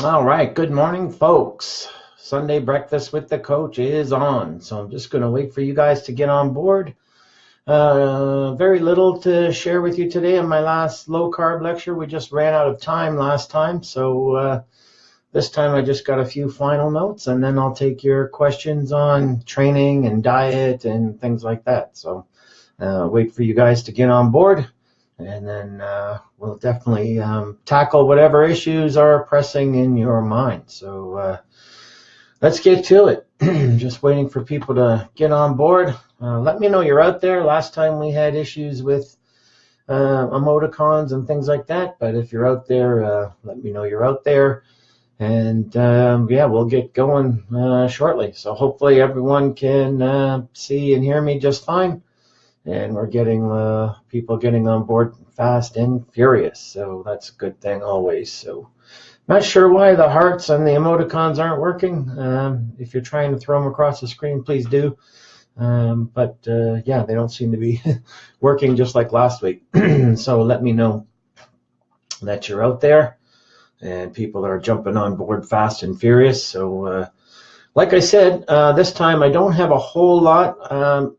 All right, good morning, folks. Sunday breakfast with the coach is on, so I'm just going to wait for you guys to get on board. Very little to share with you today on my last low carb lecture. We just ran out of time last time, so this time I just got a few final notes, and then I'll take your questions on training and diet and things like that. So wait for you guys to get on board. And then we'll definitely tackle whatever issues are pressing in your mind. So let's get to it. Just waiting for people to get on board. Let me know you're out there. Last time we had issues with emoticons and things like that. But if you're out there, let me know you're out there. And yeah, we'll get going shortly. So hopefully everyone can see and hear me just fine. And we're getting people getting on board fast and furious, so that's a good thing always. So not sure why the hearts and the emoticons aren't working. If you're trying to throw them across the screen, please do. But yeah, they don't seem to be working just like last week. So let me know that you're out there and people are jumping on board fast and furious. So like I said, this time I don't have a whole lot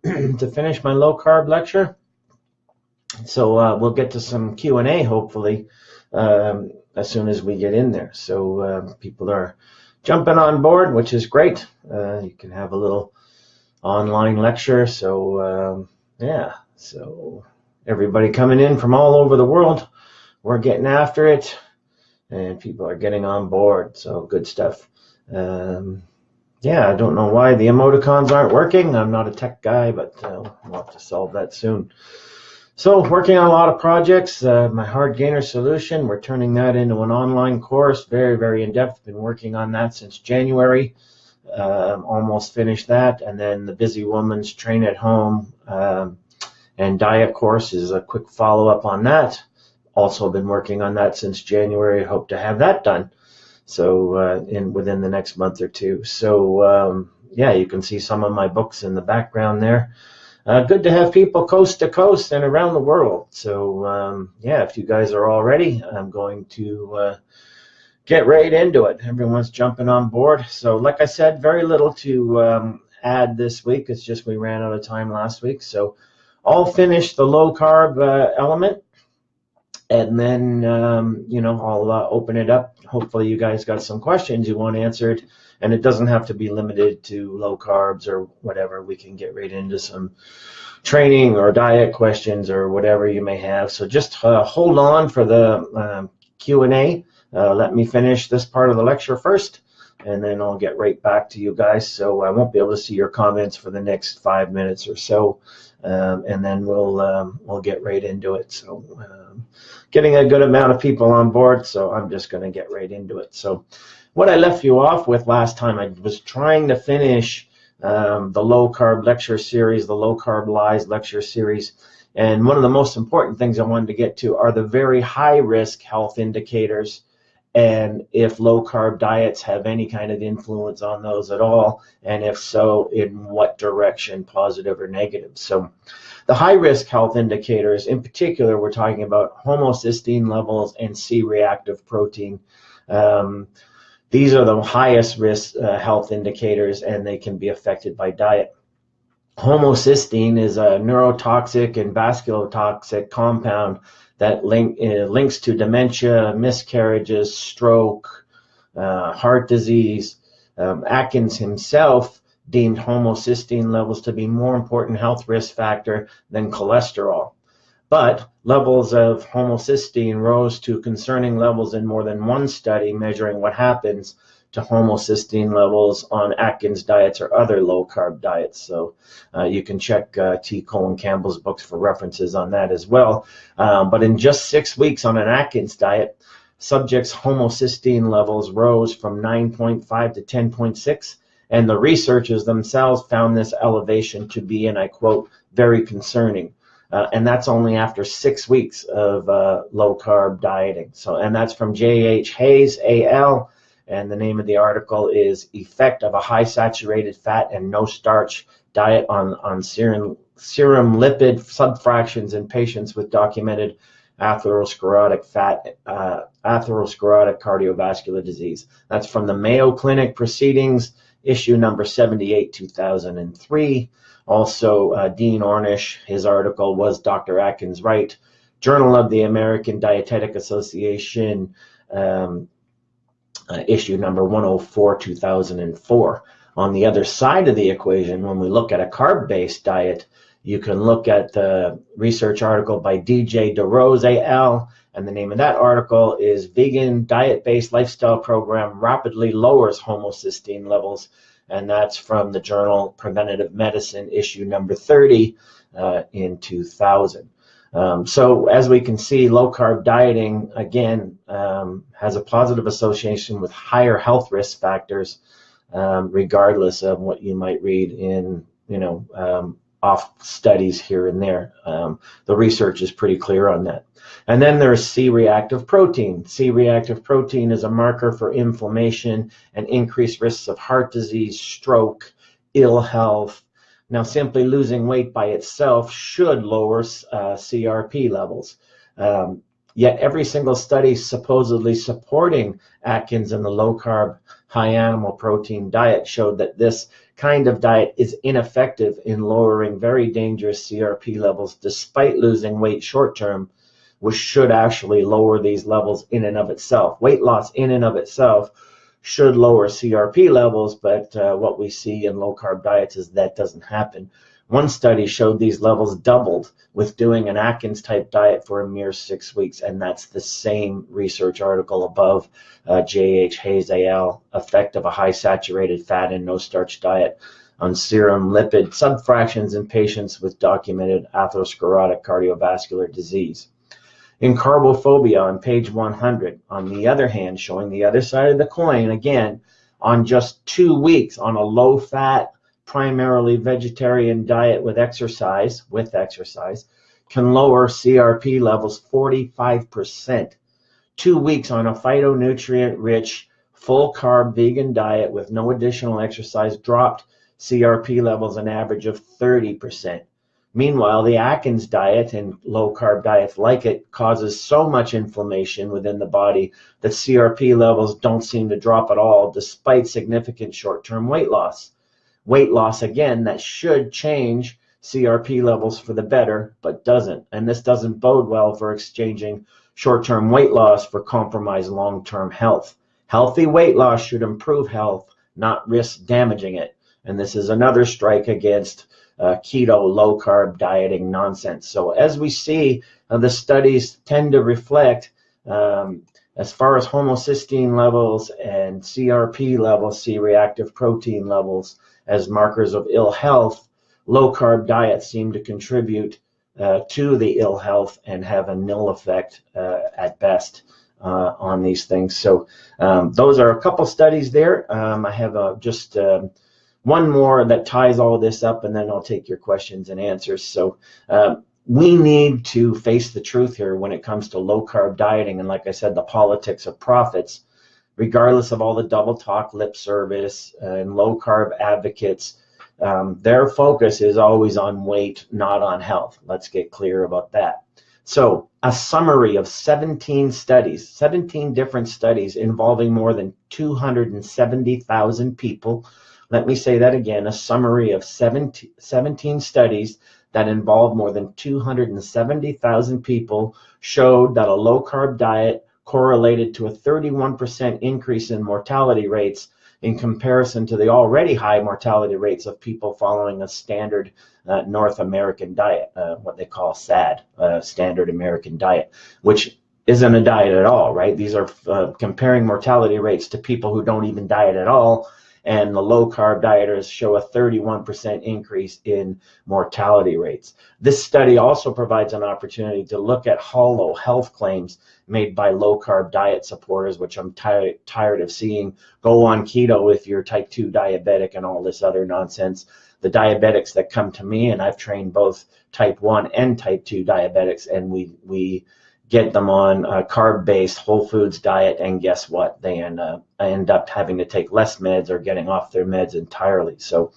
to finish my low carb lecture. So we'll get to some Q&A hopefully as soon as we get in there. So people are jumping on board, which is great. You can have a little online lecture. So yeah, so everybody coming in from all over the world, we're getting after it and people are getting on board. So good stuff. Yeah, I don't know why the emoticons aren't working. I'm not a tech guy, but we'll have to solve that soon. So working on a lot of projects. My hard gainer solution, we're turning that into an online course, very, very in-depth. Been working on that since January. Almost finished that. And then the Busy Woman's Train at Home and Diet course is a quick follow-up on that. Also been working on that since January. Hope to have that done. So within the next month or two. So yeah, you can see some of my books in the background there. Good to have people coast to coast and around the world. So yeah, if you guys are all ready, I'm going to get right into it. Everyone's jumping on board. So like I said, very little to add this week. It's just we ran out of time last week. So I'll finish the low carb element. And then, you know, I'll open it up. Hopefully you guys got some questions you want answered. And it doesn't have to be limited to low carbs or whatever. We can get right into some training or diet questions or whatever you may have. So just hold on for the Q&A. Let me finish this part of the lecture first, and then I'll get right back to you guys. So I won't be able to see your comments for the next 5 minutes or so. And then we'll get right into it. So getting a good amount of people on board, so I'm just going to get right into it. So what I left you off with last time, I was trying to finish the low carb lecture series, the low carb lies lecture series. And one of the most important things I wanted to get to are the very high risk health indicators, and if low carb diets have any kind of influence on those at all, and if so, in what direction, positive or negative. So the high risk health indicators, in particular, we're talking about homocysteine levels and C-reactive protein. These are the highest risk health indicators, and they can be affected by diet. Homocysteine is a neurotoxic and vasculotoxic compound that links to dementia, miscarriages, stroke, heart disease. Atkins himself deemed homocysteine levels to be more important health risk factor than cholesterol. But levels of homocysteine rose to concerning levels in more than one study measuring what happens to homocysteine levels on Atkins diets or other low-carb diets. So you can check T. Colin Campbell's books for references on that as well. But in just 6 weeks on an Atkins diet, subjects' homocysteine levels rose from 9.5 to 10.6, and the researchers themselves found this elevation to be, and I quote, very concerning. And that's only after 6 weeks of low-carb dieting. So, and that's from J.H. Hayes, A.L., and the name of the article is Effect of a High Saturated Fat and No Starch Diet on serum lipid subfractions in patients with documented atherosclerotic cardiovascular disease. That's from the Mayo Clinic Proceedings, issue number 78, 2003. Also, Dean Ornish, his article was Dr. Atkins Right, Journal of the American Dietetic Association, issue number 104, 2004. On the other side of the equation, when we look at a carb-based diet, you can look at the research article by DJ DeRose al. And the name of that article is Vegan Diet-Based Lifestyle Program Rapidly Lowers Homocysteine Levels. And that's from the journal Preventative Medicine, issue number 30 in 2000. So as we can see, low-carb dieting, again, has a positive association with higher health risk factors, regardless of what you might read in, off studies here and there. The research is pretty clear on that. And then there's C-reactive protein. C-reactive protein is a marker for inflammation and increased risks of heart disease, stroke, ill health. Now, simply losing weight by itself should lower CRP levels. Yet every single study supposedly supporting Atkins and the low-carb, high-animal protein diet showed that this kind of diet is ineffective in lowering very dangerous CRP levels despite losing weight short-term, which should actually lower these levels in and of itself. Weight loss in and of itself should lower CRP levels, but what we see in low-carb diets is that doesn't happen. One study showed these levels doubled with doing an Atkins-type diet for a mere 6 weeks, and that's the same research article above, J.H. Hayes al., effect of a high-saturated fat and no-starch diet on serum lipid subfractions in patients with documented atherosclerotic cardiovascular disease. In Carbophobia on page 100, on the other hand, showing the other side of the coin, again, on just 2 weeks on a low-fat, primarily vegetarian diet with exercise, can lower CRP levels 45%. 2 weeks on a phytonutrient-rich, full-carb vegan diet with no additional exercise dropped CRP levels an average of 30%. Meanwhile, the Atkins diet and low-carb diets like it causes so much inflammation within the body that CRP levels don't seem to drop at all despite significant short-term weight loss. Weight loss, again, that should change CRP levels for the better, but doesn't. And this doesn't bode well for exchanging short-term weight loss for compromised long-term health. Healthy weight loss should improve health, not risk damaging it. And this is another strike against keto, low-carb dieting nonsense. So as we see, the studies tend to reflect, as far as homocysteine levels and CRP levels, C-reactive protein levels, as markers of ill health, low-carb diets seem to contribute to the ill health and have a nil effect at best on these things. So those are a couple studies there. I have just one more that ties all this up, and then I'll take your questions and answers. So we need to face the truth here when it comes to low-carb dieting, and like I said, the politics of profits. Regardless of all the double talk, lip service, and low-carb advocates, their focus is always on weight, not on health. Let's get clear about that. So a summary of 17 studies, 17 different studies involving more than 270,000 people. Let me say that again, a summary of 17 studies that involved more than 270,000 people showed that a low-carb diet correlated to a 31% increase in mortality rates in comparison to the already high mortality rates of people following a standard North American diet, what they call SAD, Standard American Diet, which isn't a diet at all, right? These are comparing mortality rates to people who don't even diet at all, and the low-carb dieters show a 31% increase in mortality rates. This study also provides an opportunity to look at hollow health claims made by low-carb diet supporters, which I'm tired of seeing. Go on keto if you're type 2 diabetic and all this other nonsense. The diabetics that come to me, and I've trained both type 1 and type 2 diabetics, and we get them on a carb-based whole foods diet, and guess what? They end up having to take less meds or getting off their meds entirely. So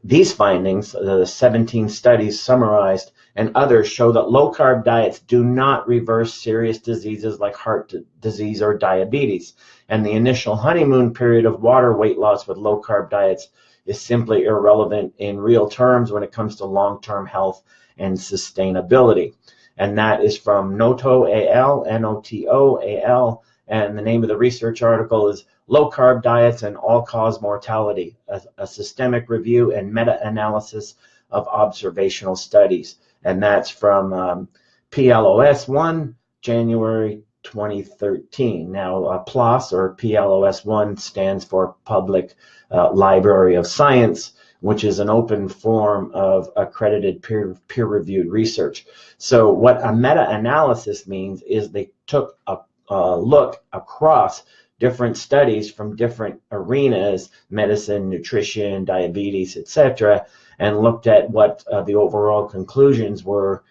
These findings, the 17 studies summarized, and others show that low-carb diets do not reverse serious diseases like heart disease or diabetes. And the initial honeymoon period of water weight loss with low-carb diets is simply irrelevant in real terms when it comes to long-term health and sustainability. And that is from Noto al, Noto al, and the name of the research article is Low Carb Diets and All-Cause Mortality, a systemic review and meta-analysis of observational studies. And that's from PLOS 1, January 2013. Now, PLOS, or PLOS 1, stands for Public Library of Science, which is an open form of accredited peer-reviewed research. So what a meta-analysis means is they took a look across different studies from different arenas, medicine, nutrition, diabetes, etc., and looked at what the overall conclusions were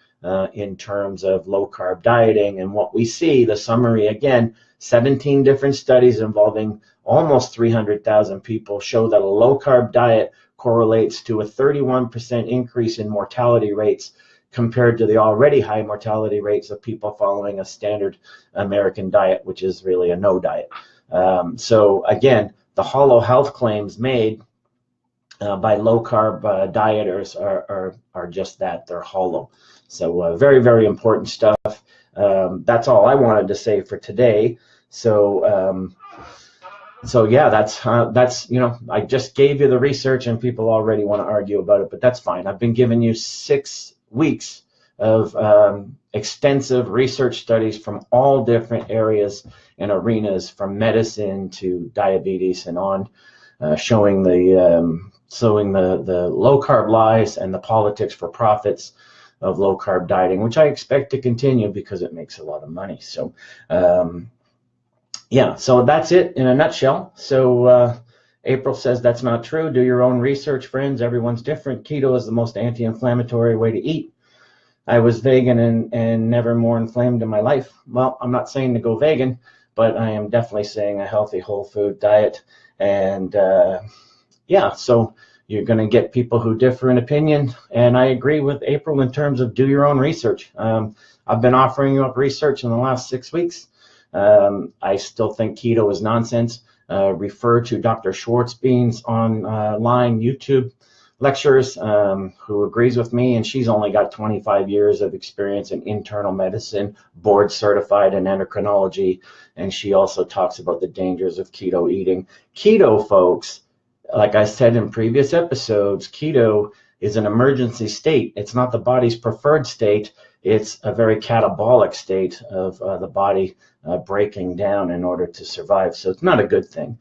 in terms of low-carb dieting. And what we see, the summary again, 17 different studies involving almost 300,000 people show that a low-carb diet correlates to a 31% increase in mortality rates compared to the already high mortality rates of people following a standard American diet, which is really a no diet. So again, the hollow health claims made by low-carb dieters are just that, they're hollow. So very, very important stuff. That's all I wanted to say for today. So yeah, that's I just gave you the research and people already want to argue about it, but that's fine. I've been giving you 6 weeks of extensive research studies from all different areas and arenas, from medicine to diabetes and on, showing the low carb lies and the politics for profits of low carb dieting, which I expect to continue because it makes a lot of money. So yeah, so that's it in a nutshell. So April says that's not true. Do your own research, friends. Everyone's different. Keto is the most anti-inflammatory way to eat. I was vegan and never more inflamed in my life. Well, I'm not saying to go vegan, but I am definitely saying a healthy whole food diet. And yeah, so you're going to get people who differ in opinion. And I agree with April in terms of do your own research. I've been offering you up research in the last 6 weeks. I still think keto is nonsense. Refer to Dr. Schwartzbean's online YouTube lectures, who agrees with me, and she's only got 25 years of experience in internal medicine, board certified in endocrinology, and she also talks about the dangers of keto eating. Keto, folks, like I said in previous episodes, keto is an emergency state. It's not the body's preferred state. It's a very catabolic state of the body breaking down in order to survive. So it's not a good thing.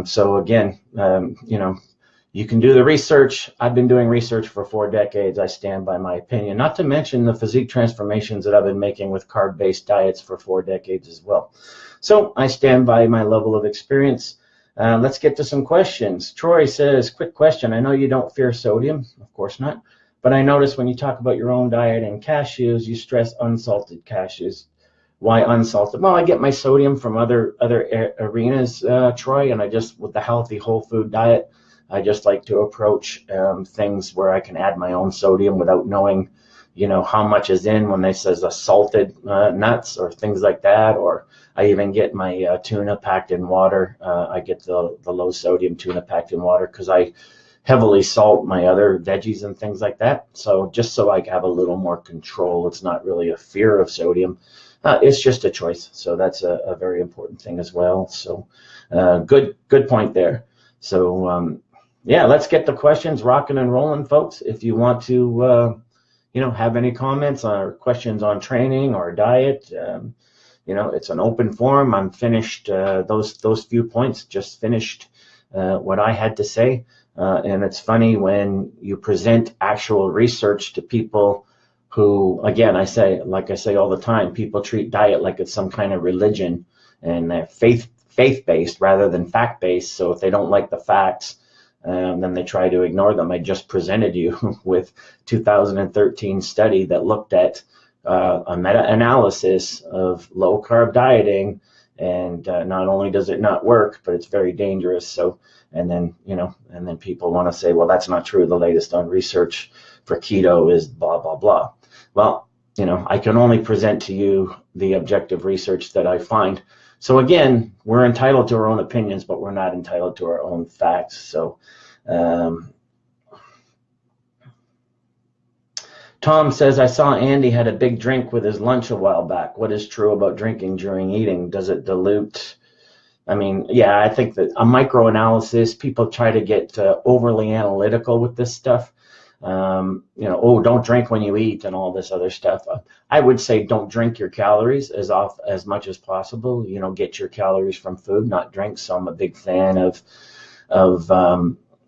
So again, you can do the research. I've been doing research for 4 decades. I stand by my opinion, not to mention the physique transformations that I've been making with carb-based diets for 4 decades as well. So I stand by my level of experience. Let's get to some questions. Troy says, quick question. I know you don't fear sodium. Of course not. But I notice when you talk about your own diet and cashews, you stress unsalted cashews. Why unsalted? Well, I get my sodium from other arenas, Troy, and I just, with the healthy whole food diet, I just like to approach things where I can add my own sodium without knowing, how much is in when they says salted nuts or things like that. Or I even get my tuna packed in water. I get the low sodium tuna packed in water because I heavily salt my other veggies and things like that. So just so I have a little more control. It's not really a fear of sodium. It's just a choice. So that's a very important thing as well. So good point there. So yeah, let's get the questions rocking and rolling, folks. If you want to, have any comments or questions on training or diet, it's an open forum. I'm finished those few points, just finished what I had to say. And it's funny when you present actual research to people who, again, I say all the time, people treat diet like it's some kind of religion, and they're faith-based rather than fact-based. So if they don't like the facts, then they try to ignore them. I just presented you with 2013 study that looked at a meta-analysis of low-carb dieting And not only does it not work, but it's very dangerous. So, and then people want to say, well, that's not true. The latest on research for keto is blah, blah, blah. Well, I can only present to you the objective research that I find. So again, we're entitled to our own opinions, but we're not entitled to our own facts. So Tom says, I saw Andy had a big drink with his lunch a while back. What is true about drinking during eating? Does it dilute? I mean, yeah, I think that a microanalysis, people try to get overly analytical with this stuff. Oh, don't drink when you eat and all this other stuff. I would say don't drink your calories as much as possible. Get your calories from food, not drinks. So I'm a big fan of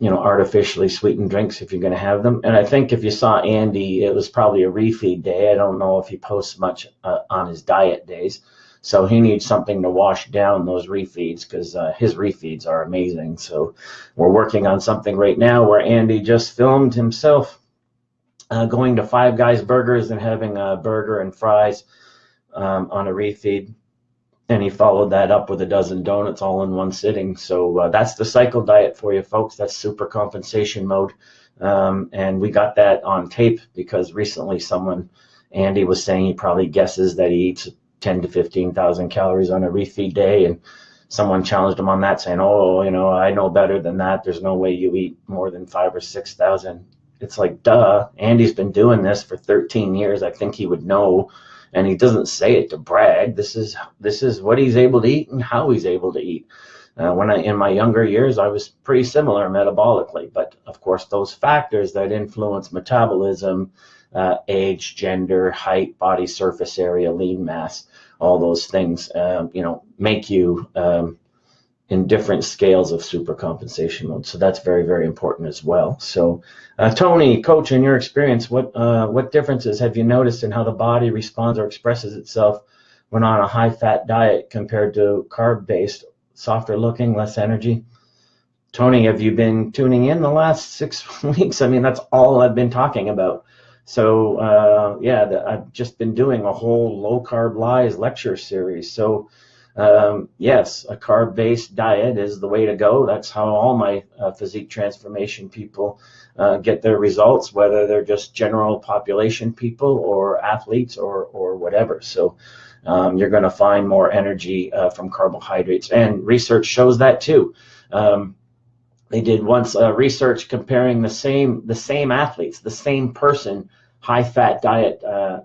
artificially sweetened drinks if you're going to have them. And I think if you saw Andy, it was probably a refeed day. I don't know if he posts much on his diet days. So he needs something to wash down those refeeds, because his refeeds are amazing. So we're working on something right now where Andy just filmed himself going to Five Guys Burgers and having a burger and fries on a refeed. And he followed that up with a dozen donuts all in one sitting. So that's the cycle diet for you, folks. That's super compensation mode. And we got that on tape because recently Andy was saying he probably guesses that he eats 10 to 15,000 calories on a refeed day, and someone challenged him on that, saying, "Oh, I know better than that. There's no way you eat more than 5,000 or 6,000." It's like, duh. Andy's been doing this for 13 years. I think he would know, and he doesn't say it to brag. This is what he's able to eat and how he's able to eat. In my younger years, I was pretty similar metabolically, but of course, those factors that influence metabolism, age, gender, height, body surface area, lean mass, all those things, make you in different scales of supercompensation mode. So that's very, very important as well. So Tony, coach, in your experience, what differences have you noticed in how the body responds or expresses itself when on a high-fat diet compared to carb-based, softer looking, less energy? Tony, have you been tuning in the last 6 weeks? I mean, that's all I've been talking about. So I've just been doing a whole low carb lies lecture series. So yes, a carb-based diet is the way to go. That's how all my physique transformation people get their results, whether they're just general population people or athletes or whatever. So you're going to find more energy from carbohydrates, and research shows that too. They did once research comparing the same athletes, the same person, high-fat diet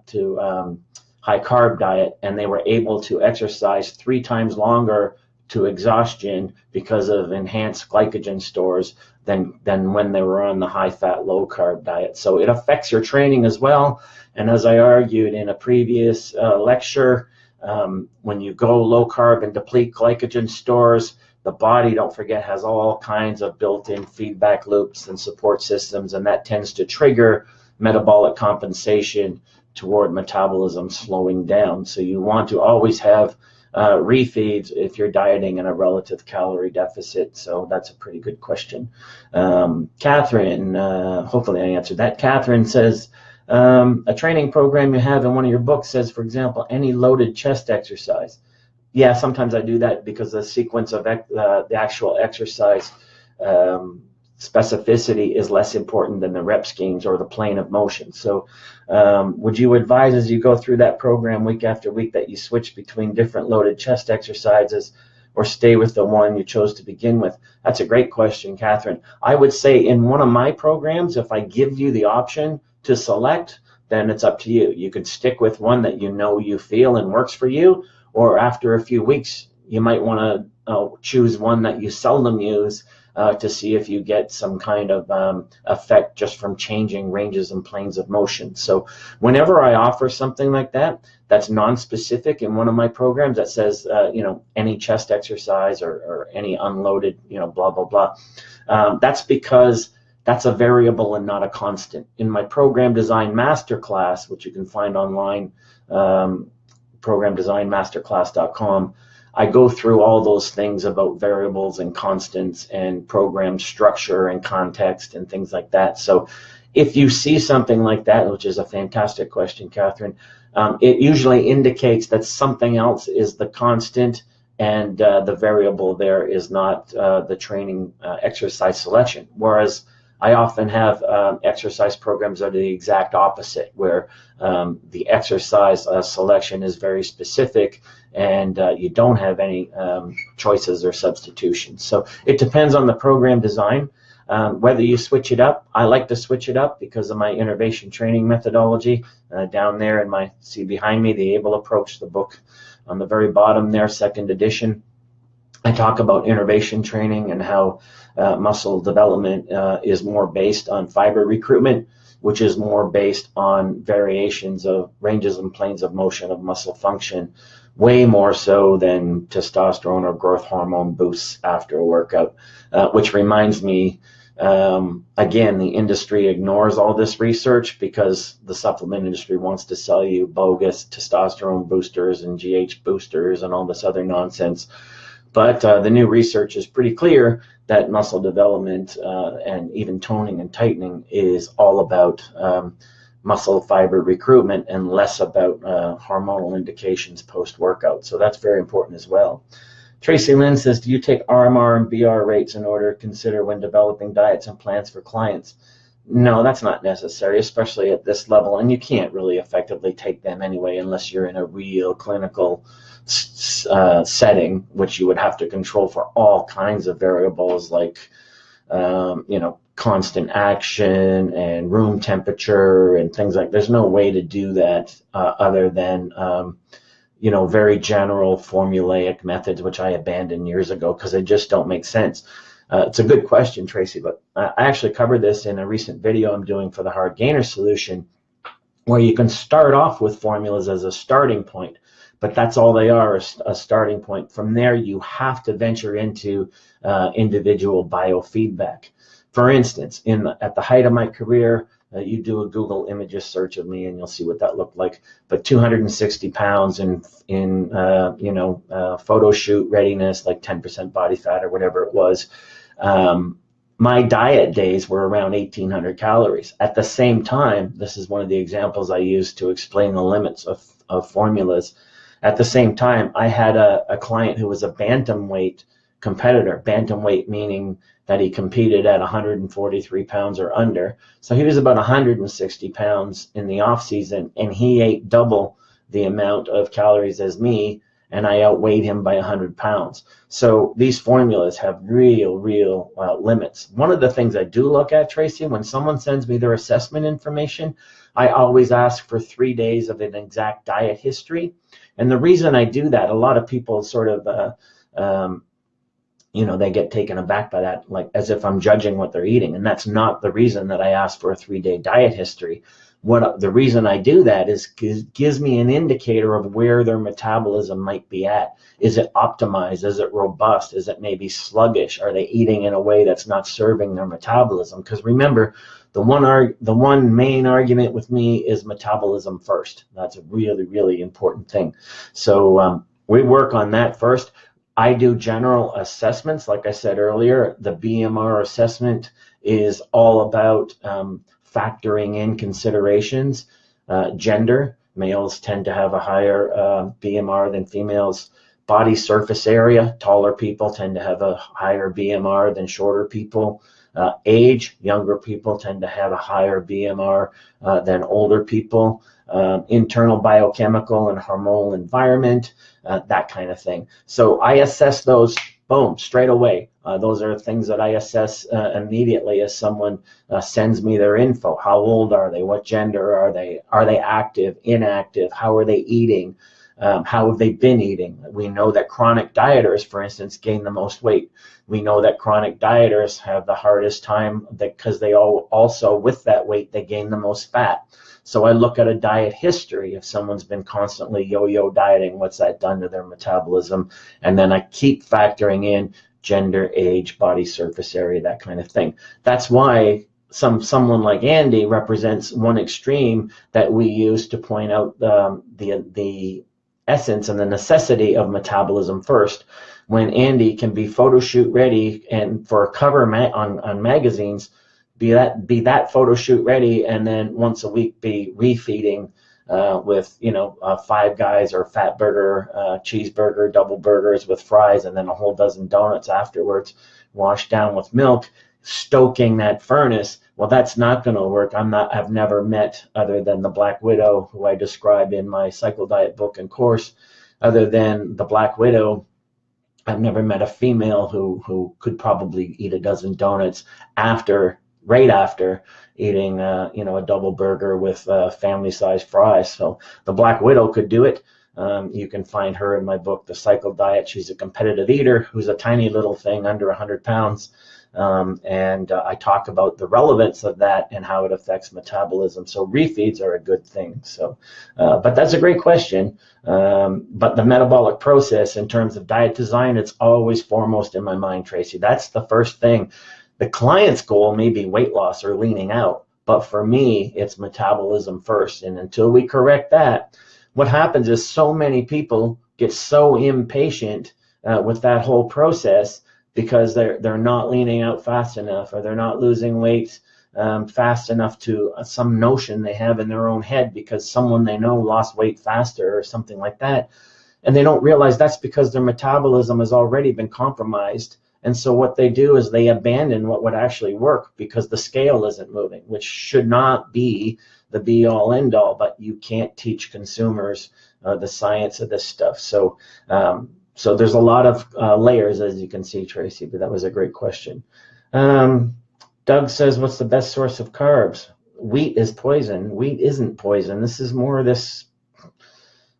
to high-carb diet, and they were able to exercise 3 times longer to exhaustion because of enhanced glycogen stores than when they were on the high-fat, low-carb diet. So it affects your training as well. And as I argued in a previous lecture, when you go low-carb and deplete glycogen stores, the body, don't forget, has all kinds of built-in feedback loops and support systems, and that tends to trigger metabolic compensation toward metabolism slowing down. So you want to always have refeeds if you're dieting in a relative calorie deficit. So that's a pretty good question. Catherine, hopefully I answered that. Catherine says, a training program you have in one of your books says, for example, any loaded chest exercise. Yeah, sometimes I do that because the sequence of the actual exercise specificity is less important than the rep schemes or the plane of motion. So would you advise, as you go through that program week after week, that you switch between different loaded chest exercises or stay with the one you chose to begin with? That's a great question, Catherine. I would say in one of my programs, if I give you the option to select, then it's up to you. You could stick with one that you feel and works for you, or after a few weeks, you might want to choose one that you seldom use to see if you get some kind of effect just from changing ranges and planes of motion. So whenever I offer something like that, that's non-specific in one of my programs that says, any chest exercise or any unloaded, blah, blah, blah. That's because that's a variable and not a constant. In my Program Design Masterclass, which you can find online, programdesignmasterclass.com, I go through all those things about variables and constants and program structure and context and things like that. So if you see something like that, which is a fantastic question, Catherine, it usually indicates that something else is the constant and the variable there is not the training exercise selection. Whereas I often have exercise programs that are the exact opposite, where the exercise selection is very specific, and you don't have any choices or substitutions. So it depends on the program design. Whether you switch it up. I like to switch it up because of my innovation training methodology. Down there see behind me, the Abel approach, the book on the very bottom there, 2nd edition. I talk about innovation training and how muscle development is more based on fiber recruitment, which is more based on variations of ranges and planes of motion of muscle function, way more so than testosterone or growth hormone boosts after a workout, which reminds me, again, the industry ignores all this research because the supplement industry wants to sell you bogus testosterone boosters and GH boosters and all this other nonsense. But the new research is pretty clear that muscle development and even toning and tightening is all about muscle fiber recruitment and less about hormonal indications post-workout. So that's very important as well. Tracy Lynn says, do you take RMR and BR rates in order to consider when developing diets and plans for clients? No, that's not necessary, especially at this level. And you can't really effectively take them anyway unless you're in a real clinical setting, which you would have to control for all kinds of variables like, constant action and room temperature and things like. There's no way to do that other than very general formulaic methods, which I abandoned years ago because they just don't make sense. It's a good question, Tracy, but I actually covered this in a recent video I'm doing for the Hard Gainer Solution, where you can start off with formulas as a starting point, but that's all they are, a starting point. From there, you have to venture into individual biofeedback. For instance, at the height of my career, you do a Google images search of me and you'll see what that looked like. But 260 pounds in photo shoot readiness, like 10% body fat or whatever it was. My diet days were around 1,800 calories. At the same time, this is one of the examples I use to explain the limits of formulas. At the same time, I had a client who was a bantamweight competitor, bantamweight meaning that he competed at 143 pounds or under. So he was about 160 pounds in the off season, and he ate double the amount of calories as me, and I outweighed him by 100 pounds. So these formulas have real limits. One of the things I do look at, Tracy, when someone sends me their assessment information, I always ask for 3 days of an exact diet history. And the reason I do that, a lot of people sort of they get taken aback by that, like as if I'm judging what they're eating. And that's not the reason that I ask for a 3-day diet history. The reason I do that is it gives me an indicator of where their metabolism might be at. Is it optimized? Is it robust? Is it maybe sluggish? Are they eating in a way that's not serving their metabolism? Because remember, the one main argument with me is metabolism first. That's a really important thing. So we work on that first. I do general assessments. Like I said earlier, the BMR assessment is all about factoring in considerations. Gender, males tend to have a higher BMR than females. Body surface area, taller people tend to have a higher BMR than shorter people. Age, younger people tend to have a higher BMR than older people. Internal biochemical and hormonal environment, that kind of thing. So I assess those, boom, straight away. Those are things that I assess immediately as someone sends me their info. How old are they? What gender are they? Are they active, inactive? How are they eating? How have they been eating? We know that chronic dieters, for instance, gain the most weight. We know that chronic dieters have the hardest time because they also, with that weight, they gain the most fat. So I look at a diet history. If someone's been constantly yo-yo dieting, what's that done to their metabolism? And then I keep factoring in gender, age, body surface area, that kind of thing. That's why someone like Andy represents one extreme that we use to point out the essence and the necessity of metabolism first. When Andy can be photo shoot ready and for a cover on magazines, be that photo shoot ready, and then once a week be refeeding with, Five Guys or Fat Burger, cheeseburger, double burgers with fries, and then a whole dozen donuts afterwards, washed down with milk, stoking that furnace. Well, that's not going to work. I've never met, other than the Black Widow, who I describe in my Cycle Diet book and course, other than the Black Widow, I've never met a female who could probably eat a dozen donuts right after eating, a double burger with family-sized fries. So the Black Widow could do it. You can find her in my book, The Cycle Diet. She's a competitive eater who's a tiny little thing, under 100 pounds. And I talk about the relevance of that and how it affects metabolism. So refeeds are a good thing. So, but that's a great question. But the metabolic process in terms of diet design, it's always foremost in my mind, Tracy. That's the first thing. The client's goal may be weight loss or leaning out, but for me, it's metabolism first. And until we correct that, what happens is so many people get so impatient with that whole process, because they're not leaning out fast enough, or they're not losing weight fast enough to some notion they have in their own head because someone they know lost weight faster or something like that. And they don't realize that's because their metabolism has already been compromised. And so what they do is they abandon what would actually work because the scale isn't moving, which should not be the be all end all, but you can't teach consumers the science of this stuff. So there's a lot of layers, as you can see, Tracy, but that was a great question. Doug says, what's the best source of carbs? Wheat is poison. Wheat isn't poison. This is more of this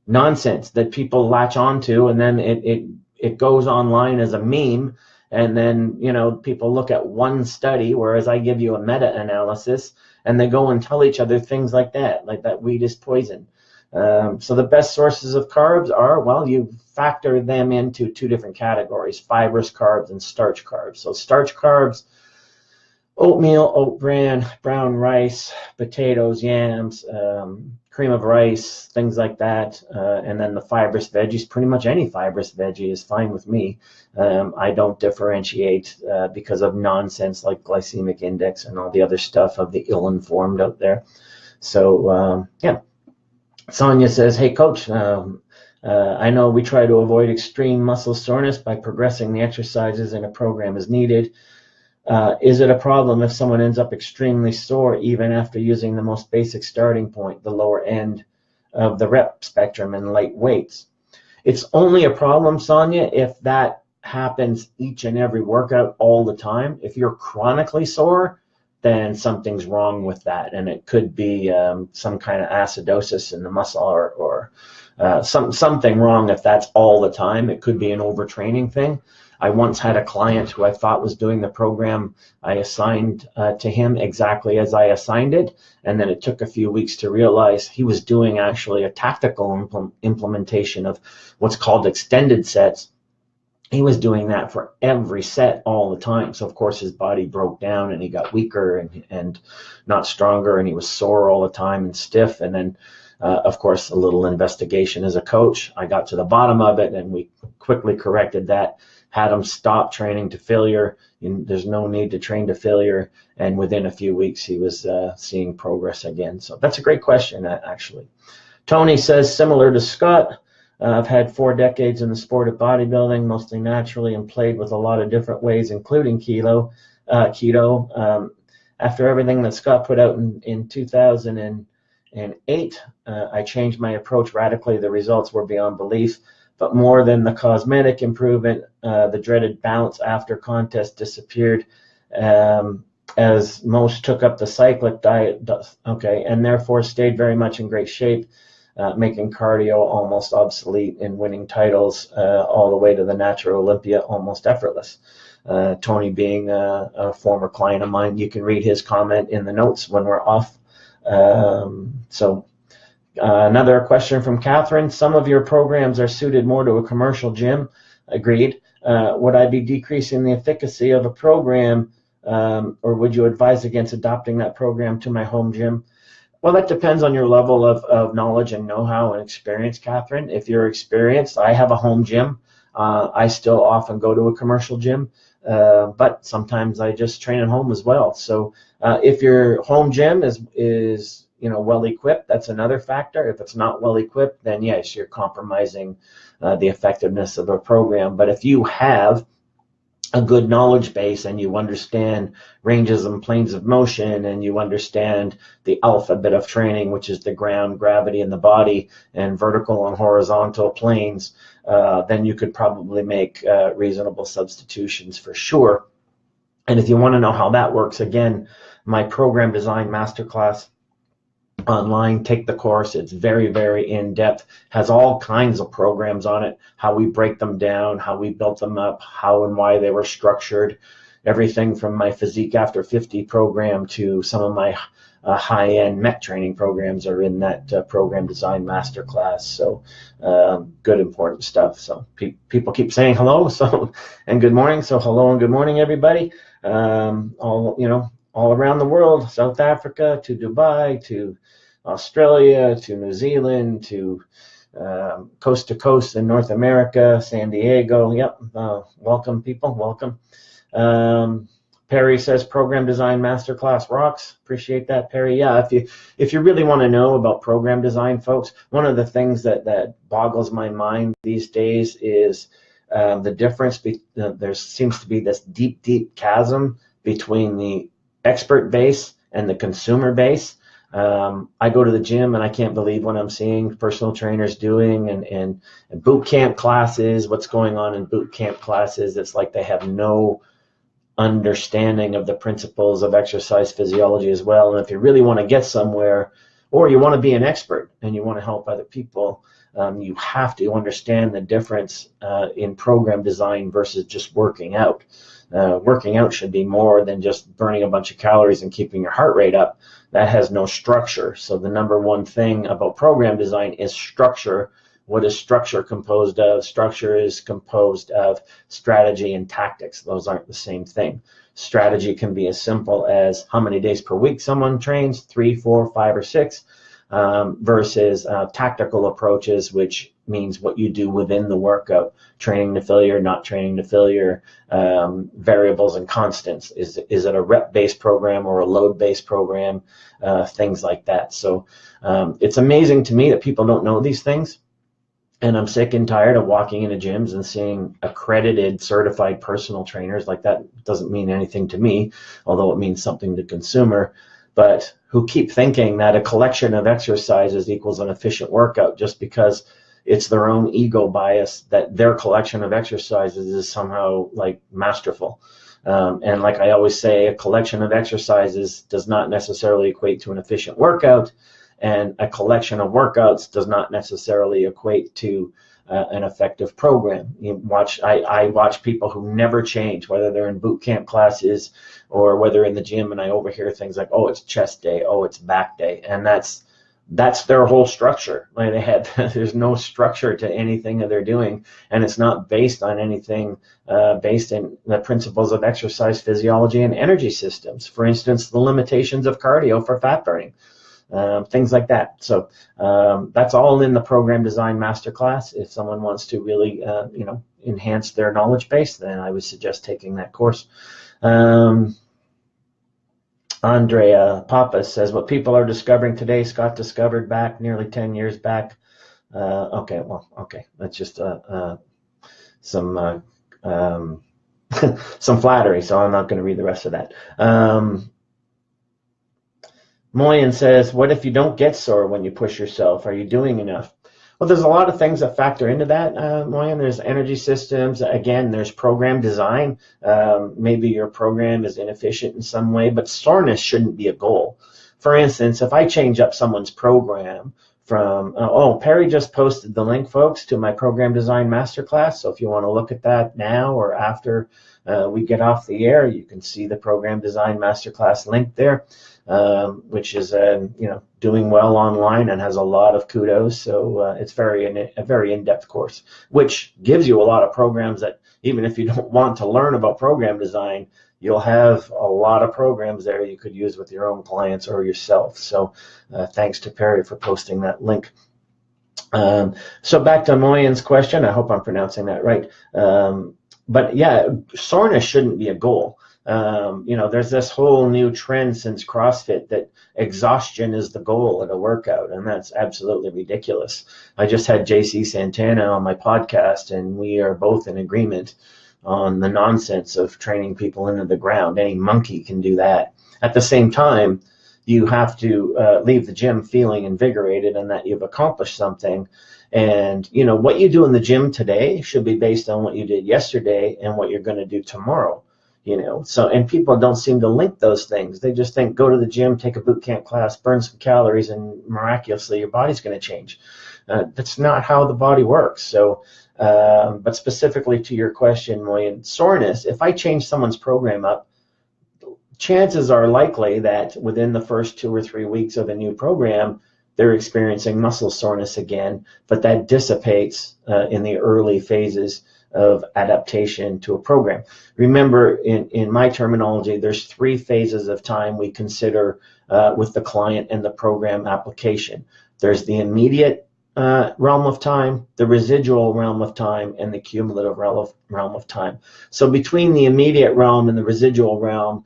nonsense that people latch onto, and then it goes online as a meme, and then people look at one study, whereas I give you a meta-analysis, and they go and tell each other things like that wheat is poison. So the best sources of carbs are, well, you factor them into two different categories: fibrous carbs and starch carbs. So starch carbs, oatmeal, oat bran, brown rice, potatoes, yams, cream of rice, things like that. And then the fibrous veggies, pretty much any fibrous veggie is fine with me. I don't differentiate because of nonsense like glycemic index and all the other stuff of the ill-informed out there. So, yeah. Sonia says, hey, Coach, I know we try to avoid extreme muscle soreness by progressing the exercises in a program as needed. Is it a problem if someone ends up extremely sore even after using the most basic starting point, the lower end of the rep spectrum and light weights? It's only a problem, Sonia, if that happens each and every workout all the time. If you're chronically sore, then something's wrong with that, and it could be some kind of acidosis in the muscle, or something wrong if that's all the time. It could be an overtraining thing. I once had a client who I thought was doing the program I assigned to him exactly as I assigned it, and then it took a few weeks to realize he was doing actually a tactical implementation of what's called extended sets. He was doing that for every set all the time. So, of course, his body broke down and he got weaker and not stronger, and he was sore all the time and stiff. And then, of course, a little investigation as a coach, I got to the bottom of it, and we quickly corrected that, had him stop training to failure. There's no need to train to failure. And within a few weeks, he was seeing progress again. So that's a great question, actually. Tony says, similar to Scott, I've had 4 decades in the sport of bodybuilding, mostly naturally, and played with a lot of different ways, including keto. After everything that Scott put out in 2008, I changed my approach radically. The results were beyond belief, but more than the cosmetic improvement, the dreaded bounce after contest disappeared, as most took up the cyclic diet, and therefore stayed very much in great shape, making cardio almost obsolete and winning titles all the way to the Natural Olympia almost effortless. Tony being a former client of mine, you can read his comment in the notes when we're off. Another question from Catherine. Some of your programs are suited more to a commercial gym. Agreed. Would I be decreasing the efficacy of a program, or would you advise against adopting that program to my home gym? Well, that depends on your level of knowledge and know-how and experience, Catherine. If you're experienced, I have a home gym. I still often go to a commercial gym, but sometimes I just train at home as well. So if your home gym is well equipped, that's another factor. If it's not well equipped, then yes, you're compromising the effectiveness of a program. But if you have a good knowledge base and you understand ranges and planes of motion, and you understand the alphabet of training, which is the ground, gravity, and the body, and vertical and horizontal planes, then you could probably make reasonable substitutions for sure. And if you want to know how that works, again, my program design masterclass online, take the course. It's very, very in-depth, has all kinds of programs on it, how we break them down, how we built them up, how and why they were structured, everything from my physique after 50 program to some of my high-end MET training programs are in that program design masterclass. So good, important stuff. So people keep saying hello, so, and good morning. So hello and good morning, everybody. All around the world, South Africa to Dubai to Australia to New Zealand to coast to coast in North America, San Diego. Yep, welcome people, welcome. Perry says program design masterclass rocks. Appreciate that, Perry. Yeah, if you really want to know about program design, folks, one of the things that boggles my mind these days is the difference. There seems to be this deep chasm between the expert base and the consumer base. I go to the gym and I can't believe what I'm seeing personal trainers doing and boot camp classes, what's going on in boot camp classes. It's like they have no understanding of the principles of exercise physiology as well. And if you really want to get somewhere, or you want to be an expert and you want to help other people, you have to understand the difference in program design versus just working out. Working out should be more than just burning a bunch of calories and keeping your heart rate up. That has no structure. So the number one thing about program design is structure. What is structure composed of? Structure is composed of strategy and tactics. Those aren't the same thing. Strategy can be as simple as how many days per week someone trains, 3, 4, 5, or 6, versus tactical approaches, which means what you do within the workout, training to failure, not training to failure, variables and constants. Is it a rep-based program or a load-based program? Things like that. So it's amazing to me that people don't know these things. And I'm sick and tired of walking into gyms and seeing accredited, certified personal trainers. Like, that doesn't mean anything to me, although it means something to consumer, but who keep thinking that a collection of exercises equals an efficient workout just because it's their own ego bias that their collection of exercises is somehow like masterful. And like I always say, a collection of exercises does not necessarily equate to an efficient workout, and a collection of workouts does not necessarily equate to an effective program. I watch people who never change, whether they're in boot camp classes or whether in the gym, and I overhear things like, oh, it's chest day, oh, it's back day, and that's their whole structure. Like, there's no structure to anything that they're doing, and it's not based on anything based in the principles of exercise physiology and energy systems. For instance, the limitations of cardio for fat burning. Things like that. So that's all in the program design masterclass. If someone wants to really, enhance their knowledge base, then I would suggest taking that course. Andrea Pappas says, what people are discovering today, Scott discovered back nearly 10 years back. Okay. That's just some some flattery, so I'm not going to read the rest of that. Moyen says, what if you don't get sore when you push yourself? Are you doing enough? Well, there's a lot of things that factor into that, Moyen. There's energy systems. Again, there's program design. Maybe your program is inefficient in some way, but soreness shouldn't be a goal. For instance, if I change up someone's program from, Perry just posted the link, folks, to my program design masterclass. So if you want to look at that now or after we get off the air, you can see the program design masterclass link there. Which is doing well online and has a lot of kudos. So it's a very in-depth course, which gives you a lot of programs that even if you don't want to learn about program design, you'll have a lot of programs there you could use with your own clients or yourself. So thanks to Perry for posting that link. So back to Moyen's question. I hope I'm pronouncing that right. But yeah, soreness shouldn't be a goal. There's this whole new trend since CrossFit that exhaustion is the goal at a workout, and that's absolutely ridiculous. I just had JC Santana on my podcast, and we are both in agreement on the nonsense of training people into the ground. Any monkey can do that. At the same time, you have to leave the gym feeling invigorated and that you've accomplished something. And, what you do in the gym today should be based on what you did yesterday and what you're going to do tomorrow. And people don't seem to link those things. They just think, go to the gym, take a boot camp class, burn some calories, and miraculously your body's going to change. That's not how the body works. So, but specifically to your question, Moyen, soreness, if I change someone's program up, chances are likely that within the first 2 or 3 weeks of a new program, they're experiencing muscle soreness again, but that dissipates in the early phases of adaptation to a program. Remember, in my terminology, there's 3 phases of time we consider with the client and the program application. There's the immediate realm of time, the residual realm of time, and the cumulative realm of time. So between the immediate realm and the residual realm,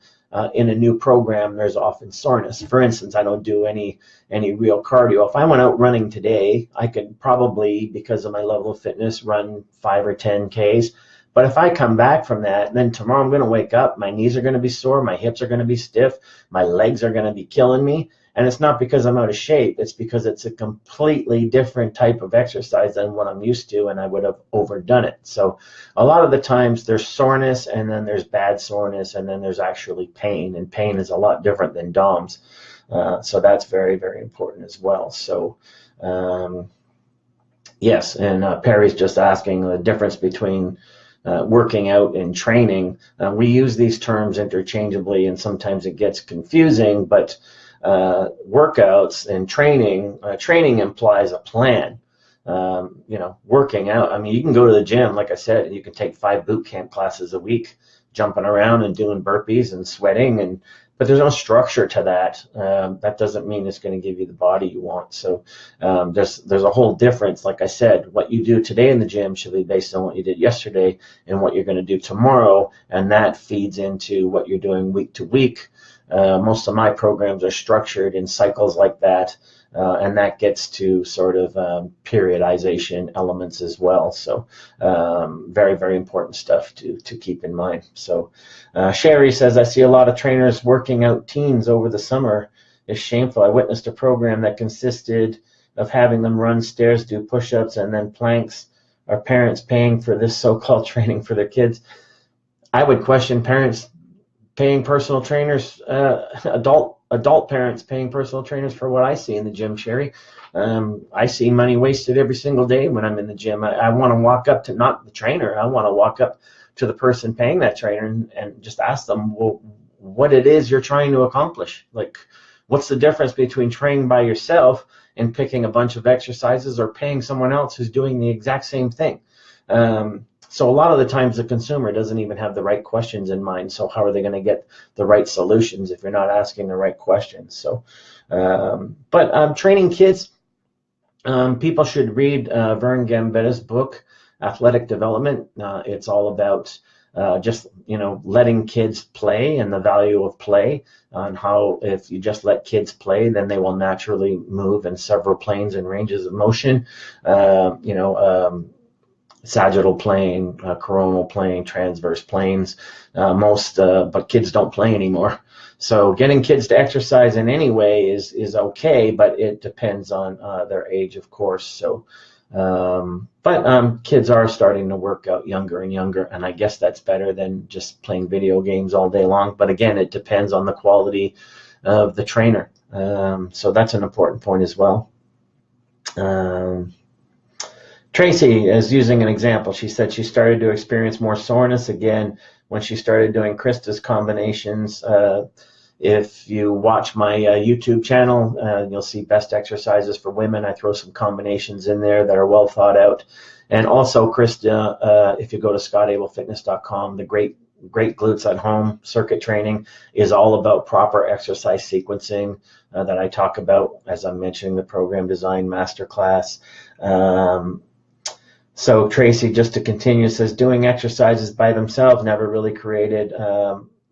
in a new program, there's often soreness. For instance, I don't do any real cardio. If I went out running today, I could probably, because of my level of fitness, run 5 or 10 Ks. But if I come back from that, then tomorrow I'm going to wake up, my knees are going to be sore, my hips are going to be stiff, my legs are going to be killing me. And it's not because I'm out of shape. It's because it's a completely different type of exercise than what I'm used to, and I would have overdone it. So a lot of the times there's soreness, and then there's bad soreness, and then there's actually pain. And pain is a lot different than DOMS. So that's very, very important as well. So yes, and Perry's just asking the difference between working out and training. We use these terms interchangeably, and sometimes it gets confusing, but workouts and training implies a plan. Working out, I mean, you can go to the gym, like I said, you can take 5 boot camp classes a week, jumping around and doing burpees and sweating, but there's no structure to that. That doesn't mean it's going to give you the body you want. So there's a whole difference. Like I said, what you do today in the gym should be based on what you did yesterday and what you're going to do tomorrow, and that feeds into what you're doing week to week. Most of my programs are structured in cycles like that, and that gets to sort of periodization elements as well. So very, very important stuff to keep in mind. So Sherry says, I see a lot of trainers working out teens over the summer. It's shameful. I witnessed a program that consisted of having them run stairs, do push-ups, and then planks. Are parents paying for this so-called training for their kids? I would question parents paying personal trainers, adult parents paying personal trainers for what I see in the gym, Sherry. I see money wasted every single day when I'm in the gym. I want to walk up to, not the trainer, I want to walk up to the person paying that trainer and just ask them, well, what it is you're trying to accomplish. Like, what's the difference between training by yourself and picking a bunch of exercises or paying someone else who's doing the exact same thing? So a lot of the times the consumer doesn't even have the right questions in mind. So how are they going to get the right solutions if you're not asking the right questions? So, but training kids, people should read Vern Gambetta's book, Athletic Development. It's all about just, letting kids play and the value of play, on how if you just let kids play, then they will naturally move in several planes and ranges of motion. Sagittal plane, coronal plane, transverse planes, but kids don't play anymore. So getting kids to exercise in any way is okay, but it depends on their age, of course. So, but kids are starting to work out younger and younger, and I guess that's better than just playing video games all day long. But again, it depends on the quality of the trainer. So that's an important point as well. Tracy is using an example. She said she started to experience more soreness again when she started doing Krista's combinations. If you watch my YouTube channel, you'll see best exercises for women. I throw some combinations in there that are well thought out. And also, Krista, if you go to scottabelfitness.com, the Great Glutes at Home circuit training is all about proper exercise sequencing that I talk about, as I'm mentioning the program design masterclass. So Tracy, just to continue, says doing exercises by themselves never really created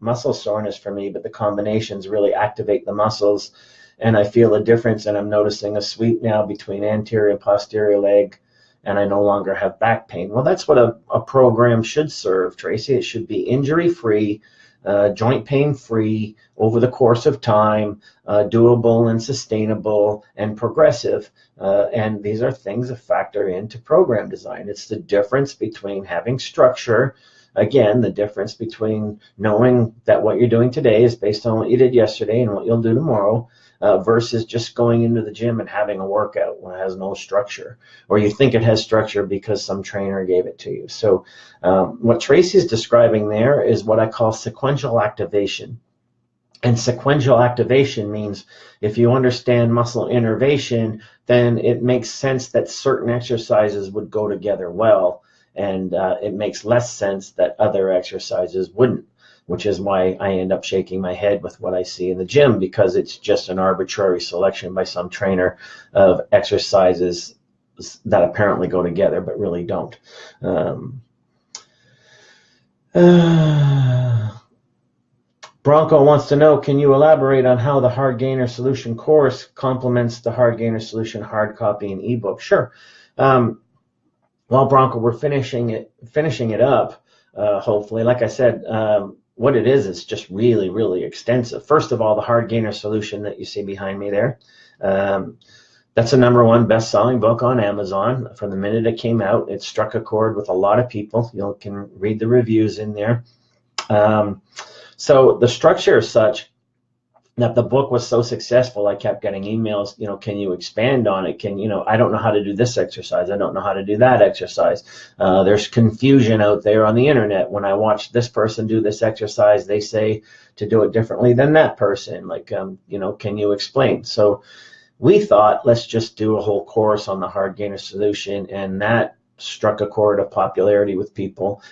muscle soreness for me, but the combinations really activate the muscles, and I feel a difference, and I'm noticing a sweep now between anterior and posterior leg, and I no longer have back pain. Well, that's what a program should serve, Tracy. It should be injury-free, joint pain-free over the course of time, doable and sustainable and progressive. And these are things that factor into program design. It's the difference between having structure, again, the difference between knowing that what you're doing today is based on what you did yesterday and what you'll do tomorrow, versus just going into the gym and having a workout when it has no structure, or you think it has structure because some trainer gave it to you. So what Tracy's describing there is what I call sequential activation. And sequential activation means if you understand muscle innervation, then it makes sense that certain exercises would go together well, and it makes less sense that other exercises wouldn't, which is why I end up shaking my head with what I see in the gym, because it's just an arbitrary selection by some trainer of exercises that apparently go together but really don't. Bronco wants to know, can you elaborate on how the Hard Gainer Solution course complements the Hard Gainer Solution hard copy and ebook? Sure. Well, Bronco, we're finishing it up, hopefully. Like I said, what it is just really, really extensive. First of all, the Hard Gainer Solution that you see behind me there, that's a #1 best-selling book on Amazon. From the minute it came out, it struck a chord with a lot of people. You can read the reviews in there. So the structure is such that the book was so successful, I kept getting emails, can you expand on it? I don't know how to do this exercise. I don't know how to do that exercise. There's confusion out there on the internet. When I watch this person do this exercise, they say to do it differently than that person. Can you explain? So we thought, let's just do a whole course on the Hard Gainer Solution, and that struck a chord of popularity with people.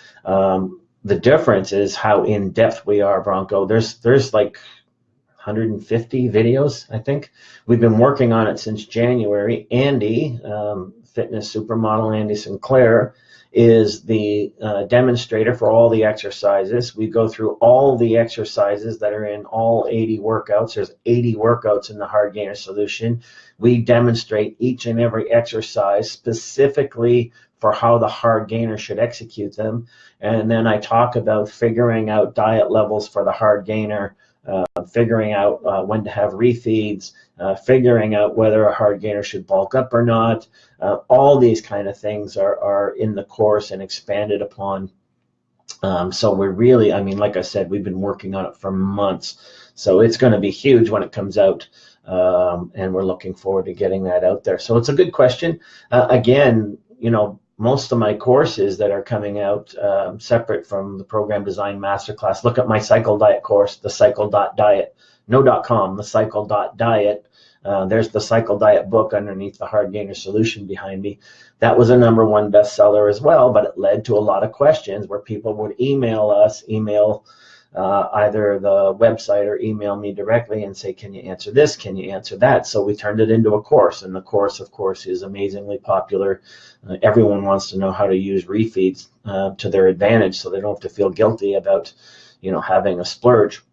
The difference is how in-depth we are, Bronco. There's like 150 videos, I think. We've been working on it since January. Andy, fitness supermodel Andy Sinclair, is the demonstrator for all the exercises. We go through all the exercises that are in all 80 workouts. There's 80 workouts in the Hard Gainer Solution. We demonstrate each and every exercise specifically for how the hard gainer should execute them. And then I talk about figuring out diet levels for the hard gainer, figuring out when to have refeeds, figuring out whether a hard gainer should bulk up or not. All these kind of things are in the course and expanded upon. So we're really, like I said, we've been working on it for months. So it's going to be huge when it comes out. And we're looking forward to getting that out there. So it's a good question. Again, most of my courses that are coming out separate from the Program Design Masterclass, look at my Cycle Diet course, the cycle.diet, no.com, the cycle.diet. There's the Cycle Diet book underneath the Hard Gainer Solution behind me. That was a #1 bestseller as well, but it led to a lot of questions where people would email either the website or email me directly and say, can you answer this? Can you answer that? So we turned it into a course, and the course, of course, is amazingly popular. Everyone wants to know how to use refeeds to their advantage, so they don't have to feel guilty about, having a splurge.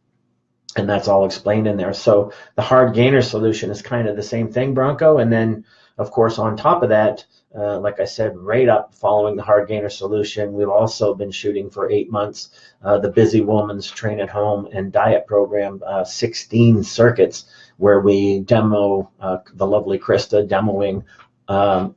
And that's all explained in there. So the Hard Gainer Solution is kind of the same thing, Bronco. And then, of course, on top of that, like I said, right up following the Hard Gainer Solution, we've also been shooting for 8 months the Busy Woman's Train at Home and Diet Program, 16 circuits, where we demo the lovely Krista demoing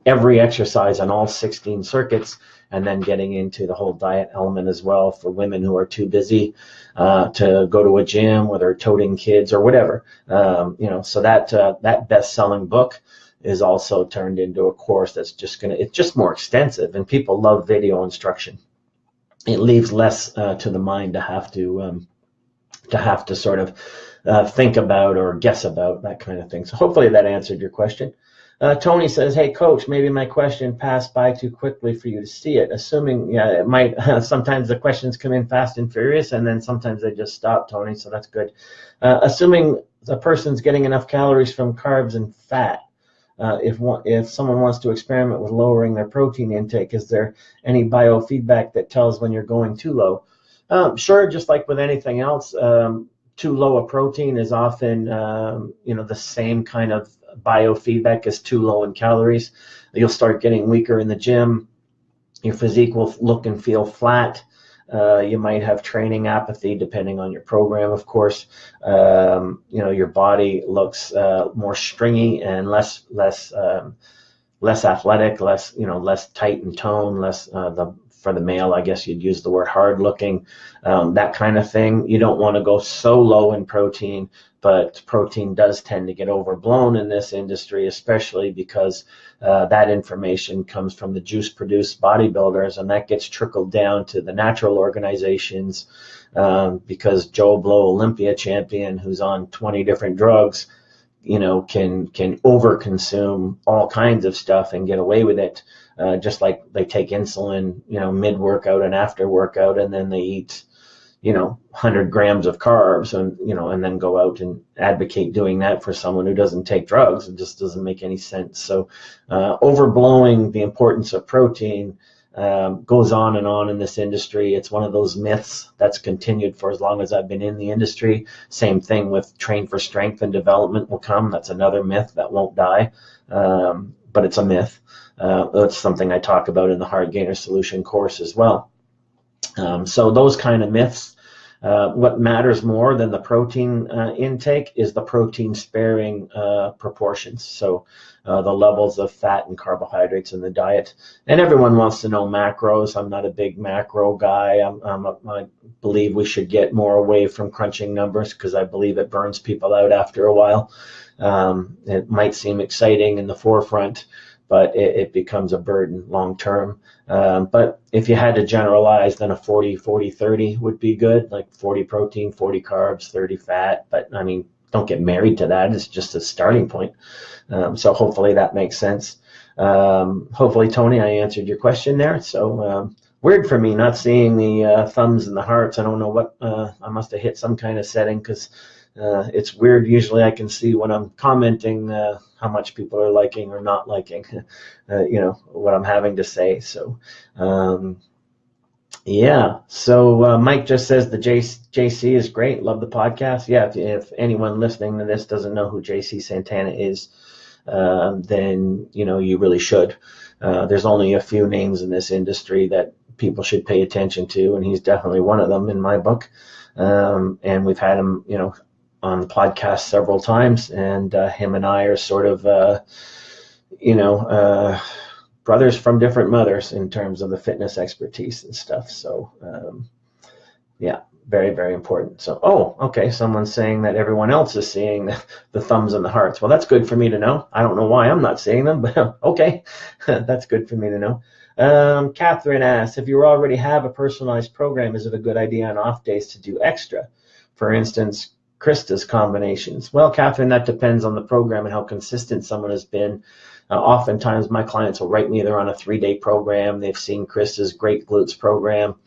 every exercise on all 16 circuits, and then getting into the whole diet element as well for women who are too busy to go to a gym, whether toting kids or whatever. So that best-selling book is also turned into a course that's it's just more extensive, and people love video instruction. It leaves less to the mind to have to sort of think about or guess about, that kind of thing. So hopefully that answered your question. Tony says, hey, Coach, maybe my question passed by too quickly for you to see it. Assuming, it might. Sometimes the questions come in fast and furious, and then sometimes they just stop, Tony, so that's good. Assuming the person's getting enough calories from carbs and fat, if someone wants to experiment with lowering their protein intake, is there any biofeedback that tells when you're going too low? Sure, just like with anything else, too low a protein is often, the same kind of biofeedback as too low in calories. You'll start getting weaker in the gym. Your physique will look and feel flat. You might have training apathy, depending on your program, of course. Your body looks more stringy and less athletic, less tight and toned, for the male, I guess you'd use the word hard looking, that kind of thing. You don't want to go so low in protein, but protein does tend to get overblown in this industry, especially because that information comes from the juice produced bodybuilders, and that gets trickled down to the natural organizations, because Joe Blow, Olympia champion, who's on 20 different drugs, can overconsume all kinds of stuff and get away with it, just like they take insulin, mid-workout and after workout, and then they eat, 100 grams of carbs, and then go out and advocate doing that for someone who doesn't take drugs. It just doesn't make any sense. So overblowing the importance of protein goes on and on in this industry. It's one of those myths that's continued for as long as I've been in the industry. Same thing with train for strength and development will come. That's another myth that won't die, but it's a myth. That's something I talk about in the Hard Gainer Solution course as well. So those kind of myths. What matters more than the protein intake is the protein sparing proportions. So the levels of fat and carbohydrates in the diet. And everyone wants to know macros. I'm not a big macro guy. I believe we should get more away from crunching numbers, because I believe it burns people out after a while. It might seem exciting in the forefront, but it becomes a burden long term. But if you had to generalize, then a 40-40-30 would be good, like 40 protein, 40 carbs, 30 fat. But I mean, don't get married to that. It's just a starting point. So hopefully that makes sense. Hopefully, Tony, I answered your question there. So weird for me not seeing the thumbs and the hearts. I don't know what, I must have hit some kind of setting, because it's weird. Usually I can see when I'm commenting how much people are liking or not liking, what I'm having to say. So, yeah. So Mike just says the JC is great. Love the podcast. Yeah. If anyone listening to this doesn't know who JC Santana is, then, you really should. There's only a few names in this industry that people should pay attention to, and he's definitely one of them in my book. And we've had him, on the podcast several times, and him and I are sort of, brothers from different mothers in terms of the fitness expertise and stuff. So, yeah, very, very important. So, okay, someone's saying that everyone else is seeing the thumbs and the hearts. Well, that's good for me to know. I don't know why I'm not seeing them, but okay, that's good for me to know. Catherine asks, if you already have a personalized program, is it a good idea on off days to do extra? For instance, Krista's combinations. Well, Catherine, that depends on the program and how consistent someone has been. Oftentimes, my clients will write me they're on a 3-day program. They've seen Krista's Great Glutes program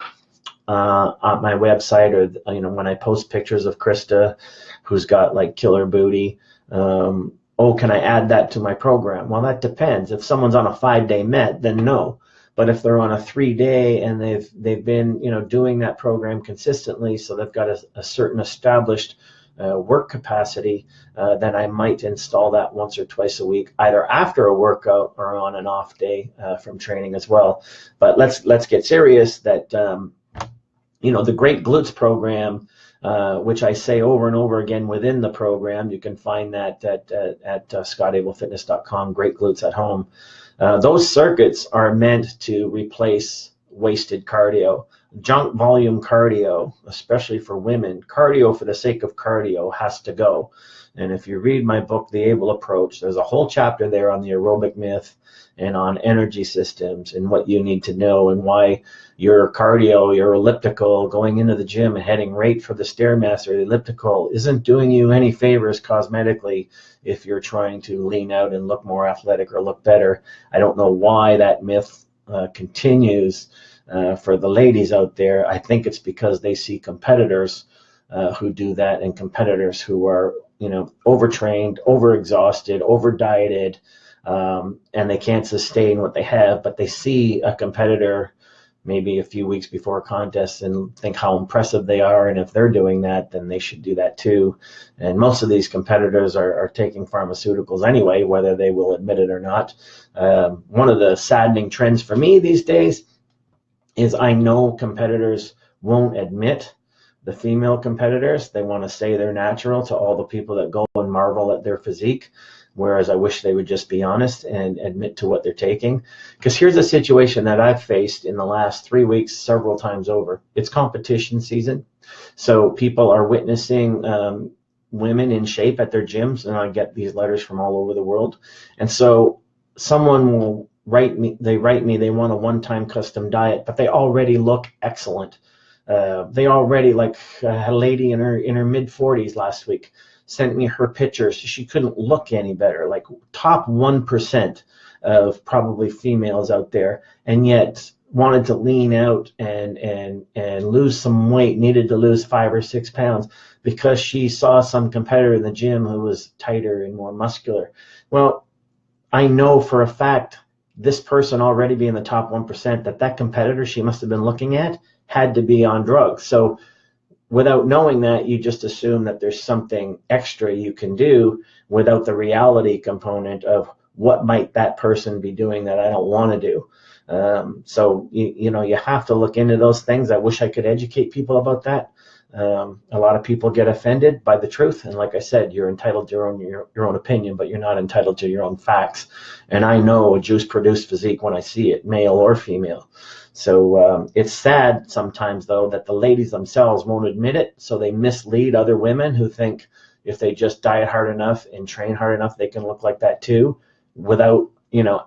on my website, or when I post pictures of Krista, who's got like killer booty. Can I add that to my program? Well, that depends. If someone's on a 5-day met, then no. But if they're on a 3-day and they've been doing that program consistently, so they've got a certain established work capacity, then I might install that once or twice a week, either after a workout or on an off day from training as well. But let's get serious. That the Great Glutes program, which I say over and over again within the program, you can find that at scottabelfitness.com. Great Glutes at Home. Those circuits are meant to replace wasted cardio. Junk volume cardio, especially for women, cardio for the sake of cardio has to go. And if you read my book, The Abel Approach, there's a whole chapter there on the aerobic myth and on energy systems and what you need to know, and why your cardio, your elliptical, going into the gym and heading right for the Stairmaster, the elliptical, isn't doing you any favors cosmetically if you're trying to lean out and look more athletic or look better. I don't know why that myth continues. For the ladies out there, I think it's because they see competitors who do that, and competitors who are, overtrained, overexhausted, overdieted, and they can't sustain what they have. But they see a competitor maybe a few weeks before contests and think how impressive they are. And if they're doing that, then they should do that too. And most of these competitors are taking pharmaceuticals anyway, whether they will admit it or not. One of the saddening trends for me these days is I know competitors won't admit, the female competitors, they want to say they're natural to all the people that go and marvel at their physique, whereas I wish they would just be honest and admit to what they're taking. Because here's a situation that I've faced in the last 3 weeks several times over. It's competition season, so people are witnessing women in shape at their gyms, and I get these letters from all over the world. And so someone will write me, they want a one-time custom diet, but they already look excellent. They already, like a lady in her mid-40s last week sent me her pictures. She couldn't look any better, like top 1% of probably females out there, and yet wanted to lean out and lose some weight, needed to lose 5 or 6 pounds because she saw some competitor in the gym who was tighter and more muscular. Well, I know for a fact this person already being the top 1%, that competitor she must have been looking at had to be on drugs. So without knowing that, you just assume that there's something extra you can do without the reality component of what might that person be doing that I don't want to do. So you have to look into those things. I wish I could educate people about that. A lot of people get offended by the truth, and like I said, you're entitled to your own opinion, but you're not entitled to your own facts. And I know a juice-produced physique when I see it, male or female. So it's sad sometimes, though, that the ladies themselves won't admit it, so they mislead other women who think if they just diet hard enough and train hard enough, they can look like that too, without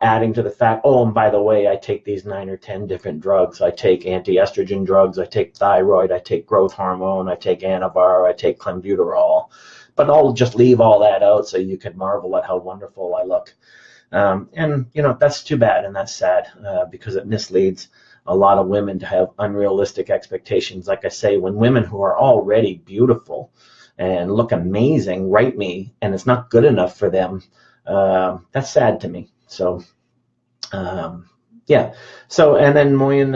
adding to the fact, oh, and by the way, I take these 9 or 10 different drugs. I take anti-estrogen drugs, I take thyroid, I take growth hormone, I take Anavar, I take clenbuterol. But I'll just leave all that out so you can marvel at how wonderful I look. And that's too bad, and that's sad because it misleads a lot of women to have unrealistic expectations. Like I say, when women who are already beautiful and look amazing write me and it's not good enough for them, that's sad to me. So yeah. So, and then Moyen,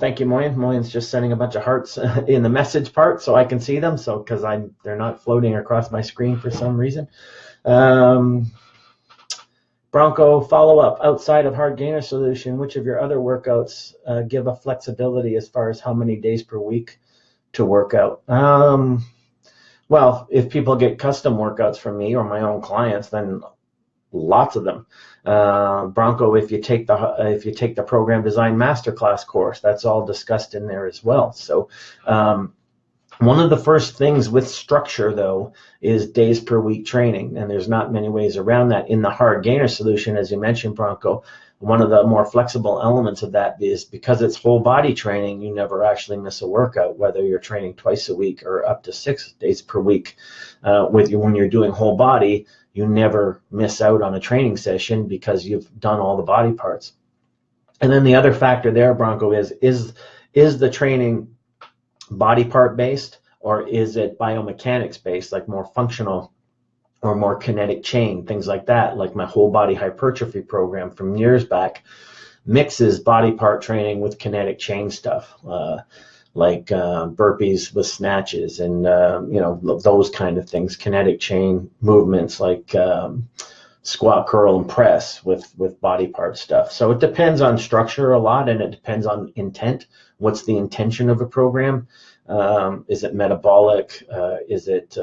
thank you, Moyen. Moyen's just sending a bunch of hearts in the message part so I can see them. So, because they're not floating across my screen for some reason. Bronco follow-up, outside of hard gainer solution, which of your other workouts give a flexibility as far as how many days per week to work out? Well, if people get custom workouts from me or my own clients, then lots of them. Bronco, if you take the program design masterclass course, that's all discussed in there as well. So one of the first things with structure, though, is days per week training, and there's not many ways around that. In the hard gainer solution, as you mentioned, Bronco, one of the more flexible elements of that is because it's whole body training, you never actually miss a workout, whether you're training twice a week or up to 6 days per week. When you're doing whole body, you never miss out on a training session because you've done all the body parts. And then the other factor there, Bronco, is the training body part based, or is it biomechanics based, like more functional or more kinetic chain, things like that? Like my whole body hypertrophy program from years back mixes body part training with kinetic chain stuff, like burpees with snatches and those kind of things, kinetic chain movements like squat, curl, and press with body part stuff. So it depends on structure a lot, and it depends on intent. What's the intention of a program? Is it metabolic? Is it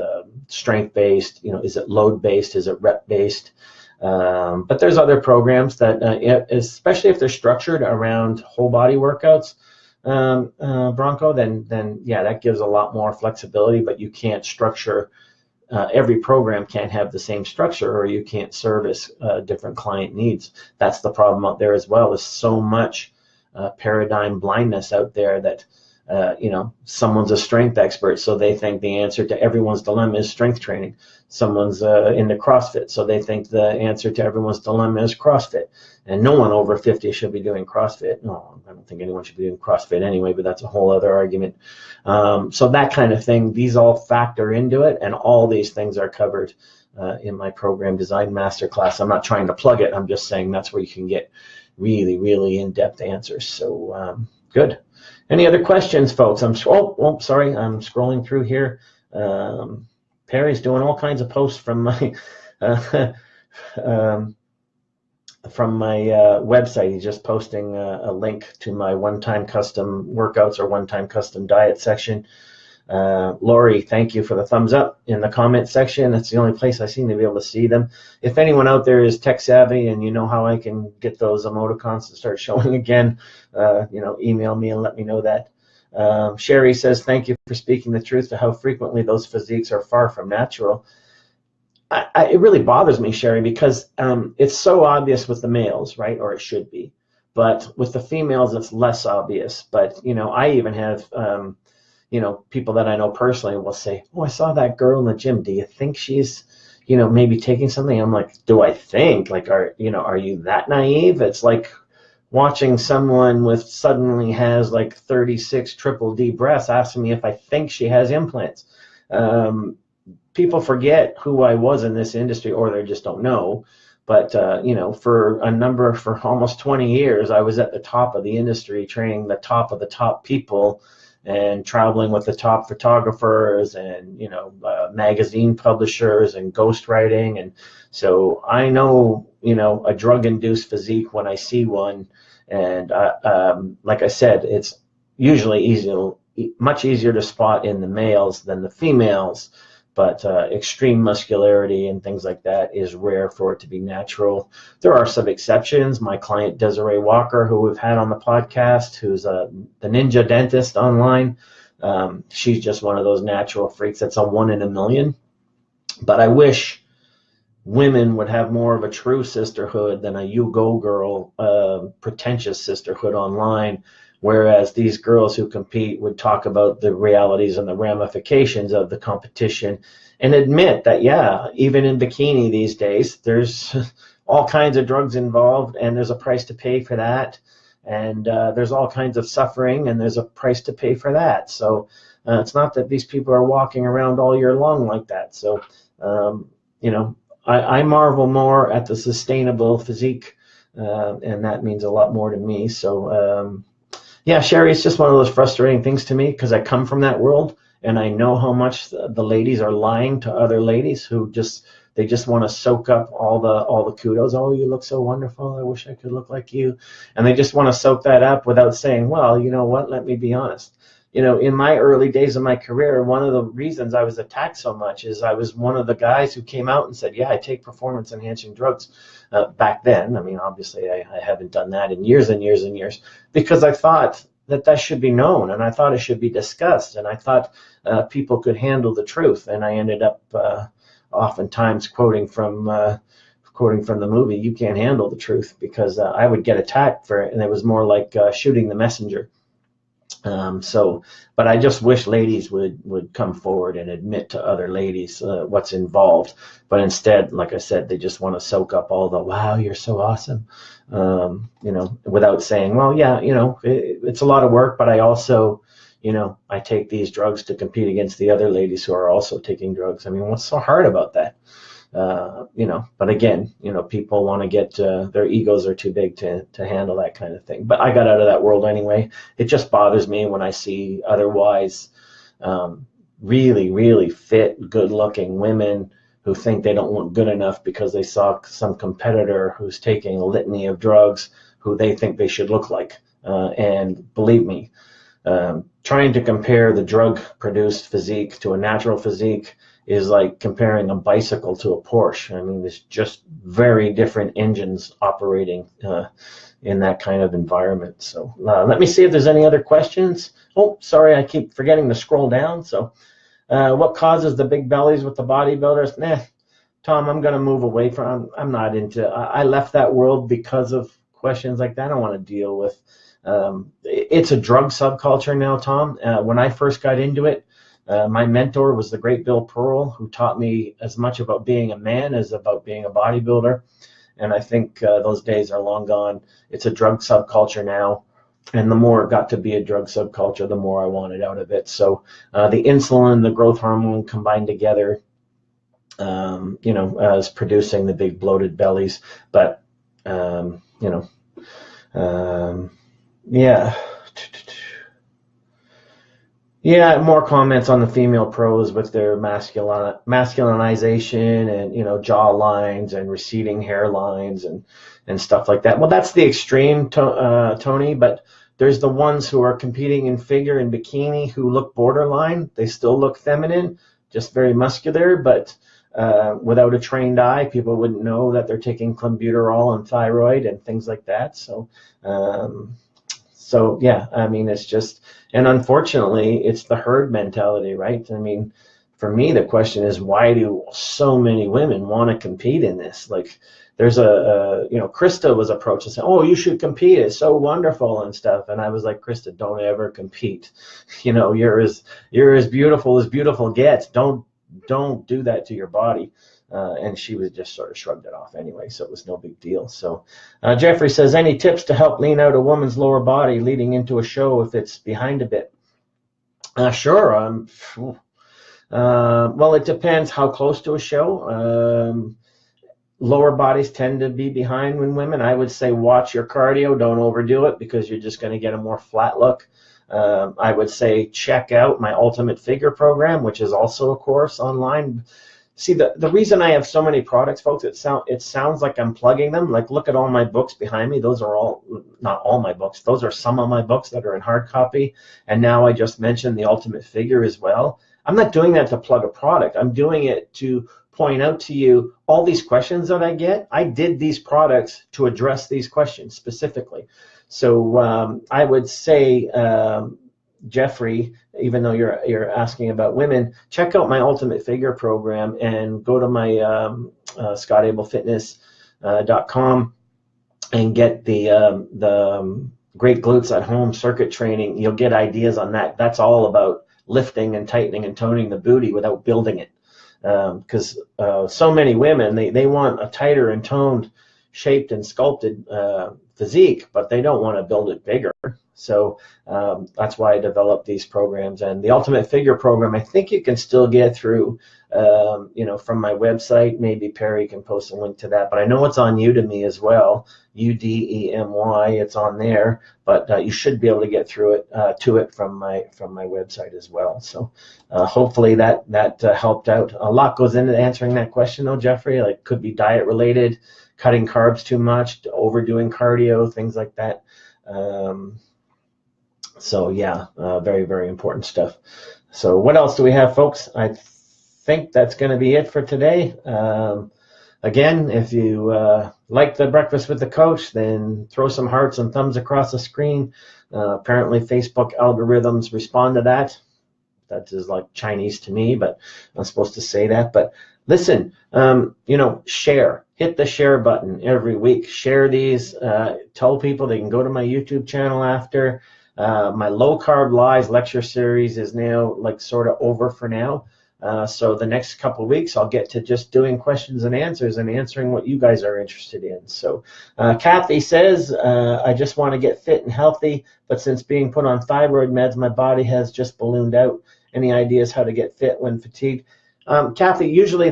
strength based? Is it load based? Is it rep based? But there's other programs that, especially if they're structured around whole body workouts, Bronco, then yeah, that gives a lot more flexibility. But you can't structure. Every program can't have the same structure, or you can't service different client needs. That's the problem out there as well. There's so much paradigm blindness out there that someone's a strength expert, so they think the answer to everyone's dilemma is strength training. Someone's into CrossFit, so they think the answer to everyone's dilemma is CrossFit. And no one over 50 should be doing CrossFit. No, I don't think anyone should be doing CrossFit anyway, but that's a whole other argument. So that kind of thing, these all factor into it, and all these things are covered in my program design masterclass. I'm not trying to plug it. I'm just saying that's where you can get really, really in-depth answers. So Good. Any other questions, folks? Sorry, I'm scrolling through here. Perry's doing all kinds of posts from my um, website. He's just posting a link to my one-time custom workouts or one-time custom diet section. Lori, thank you for the thumbs up in the comment section. That's the only place I seem to be able to see them. If anyone out there is tech savvy and you know how I can get those emoticons to start showing again, email me and let me know that. Sherry says, thank you for speaking the truth to how frequently those physiques are far from natural. It really bothers me, Sherry, because it's so obvious with the males, right? Or it should be. But with the females, it's less obvious. But, I even have people that I know personally will say, oh, I saw that girl in the gym. Do you think she's, maybe taking something? I'm like, do I think? Like, are you that naive? It's like watching someone with suddenly has like 36 triple D breasts asking me if I think she has implants. People forget who I was in this industry, or they just don't know. But, for almost 20 years, I was at the top of the industry, training the top of the top people, and traveling with the top photographers and, magazine publishers and ghostwriting. And so I know, a drug-induced physique when I see one. And like I said, it's usually much easier to spot in the males than the females. But extreme muscularity and things like that is rare for it to be natural. There are some exceptions. My client Desiree Walker, who we've had on the podcast, who's the ninja dentist online, she's just one of those natural freaks. That's a 1 in a million. But I wish women would have more of a true sisterhood than a you go girl, pretentious sisterhood online. Whereas these girls who compete would talk about the realities and the ramifications of the competition and admit that, yeah, even in bikini these days, there's all kinds of drugs involved and there's a price to pay for that. And there's all kinds of suffering and there's a price to pay for that. So it's not that these people are walking around all year long like that. So, I marvel more at the sustainable physique, and that means a lot more to me. So, yeah, Sherry, it's just one of those frustrating things to me because I come from that world and I know how much the ladies are lying to other ladies who they just want to soak up all the kudos. Oh, you look so wonderful. I wish I could look like you. And they just want to soak that up without saying, well, you know what? Let me be honest. In my early days of my career, one of the reasons I was attacked so much is I was one of the guys who came out and said, yeah, I take performance enhancing drugs back then. I mean, obviously, I haven't done that in years and years and years because I thought that should be known and I thought it should be discussed and I thought people could handle the truth. And I ended up oftentimes quoting from the movie, You Can't Handle the Truth, because I would get attacked for it and it was more like shooting the messenger. But I just wish ladies would come forward and admit to other ladies what's involved. But instead, like I said, they just want to soak up all the, wow, you're so awesome, without saying, well, yeah, it's a lot of work, but I also, I take these drugs to compete against the other ladies who are also taking drugs. I mean, what's so hard about that? But again, people want to get, their egos are too big to handle that kind of thing. But I got out of that world anyway. It just bothers me when I see otherwise really, really fit, good-looking women who think they don't look good enough because they saw some competitor who's taking a litany of drugs who they think they should look like. And believe me, trying to compare the drug-produced physique to a natural physique is like comparing a bicycle to a Porsche. I mean, there's just very different engines operating in that kind of environment. So let me see if there's any other questions. Oh, sorry, I keep forgetting to scroll down. So what causes the big bellies with the bodybuilders? Tom, I'm going to move away from, I'm not into, I left that world because of questions like that. I don't want to deal with, it's a drug subculture now, Tom. When I first got into it, my mentor was the great Bill Pearl, who taught me as much about being a man as about being a bodybuilder. And I think those days are long gone. It's a drug subculture now. And the more it got to be a drug subculture, the more I wanted out of it. So the insulin, the growth hormone combined together, is producing the big bloated bellies. But, yeah. Yeah, more comments on the female pros with their masculinization and jaw lines and receding hairlines and stuff like that. Well, that's the extreme, Tony. But there's the ones who are competing in figure and bikini who look borderline. They still look feminine, just very muscular, but without a trained eye, people wouldn't know that they're taking clenbuterol and thyroid and things like that. Um, so yeah, I mean, it's just, and unfortunately, it's the herd mentality, right? I mean, for me, the question is, why do so many women want to compete in this? Like, there's Krista was approached and said, "Oh, you should compete. It's so wonderful and stuff." And I was like, "Krista, don't ever compete. You're as beautiful gets. Don't do that to your body." And she was just sort of shrugged it off anyway, so it was no big deal. So Jeffrey says, any tips to help lean out a woman's lower body leading into a show if it's behind a bit? Sure. Well, it depends how close to a show. Lower bodies tend to be behind when women. I would say watch your cardio. Don't overdo it because you're just going to get a more flat look. I would say check out my Ultimate Figure program, which is also a course online. See, the reason I have so many products, folks, it sounds like I'm plugging them. Like, look at all my books behind me. Those are all, not all my books. Those are some of my books that are in hard copy. And now I just mentioned the Ultimate Figure as well. I'm not doing that to plug a product. I'm doing it to point out to you all these questions that I get. I did these products to address these questions specifically. So I would say, Jeffrey, even though you're asking about women, check out my Ultimate Figure program and go to my scottabelfitness.com and get the Great Glutes at Home circuit training. You'll get ideas on that. That's all about lifting and tightening and toning the booty without building it. Because so many women, they want a tighter and toned, shaped and sculpted physique, but they don't want to build it bigger. So that's why I developed these programs. And the Ultimate Figure program, I think you can still get through, from my website. Maybe Perry can post a link to that. But I know it's on Udemy as well, Udemy. It's on there. But you should be able to get through it to it from my website as well. So hopefully that helped out. A lot goes into answering that question, though, Jeffrey. Like, could be diet related, cutting carbs too much, overdoing cardio, things like that. So yeah, very, very important stuff. So what else do we have, folks? I think that's going to be it for today. Again, if you like the Breakfast with the Coach, then throw some hearts and thumbs across the screen. Apparently, Facebook algorithms respond to that. That is like Chinese to me, but I'm supposed to say that. But listen, share. Hit the share button every week. Share these. Tell people they can go to my YouTube channel after. My low carb lies lecture series is now like sort of over for now. So the next couple of weeks, I'll get to just doing questions and answers and answering what you guys are interested in. So Kathy says, I just want to get fit and healthy, but since being put on thyroid meds, my body has just ballooned out. Any ideas how to get fit when fatigued? Kathy, usually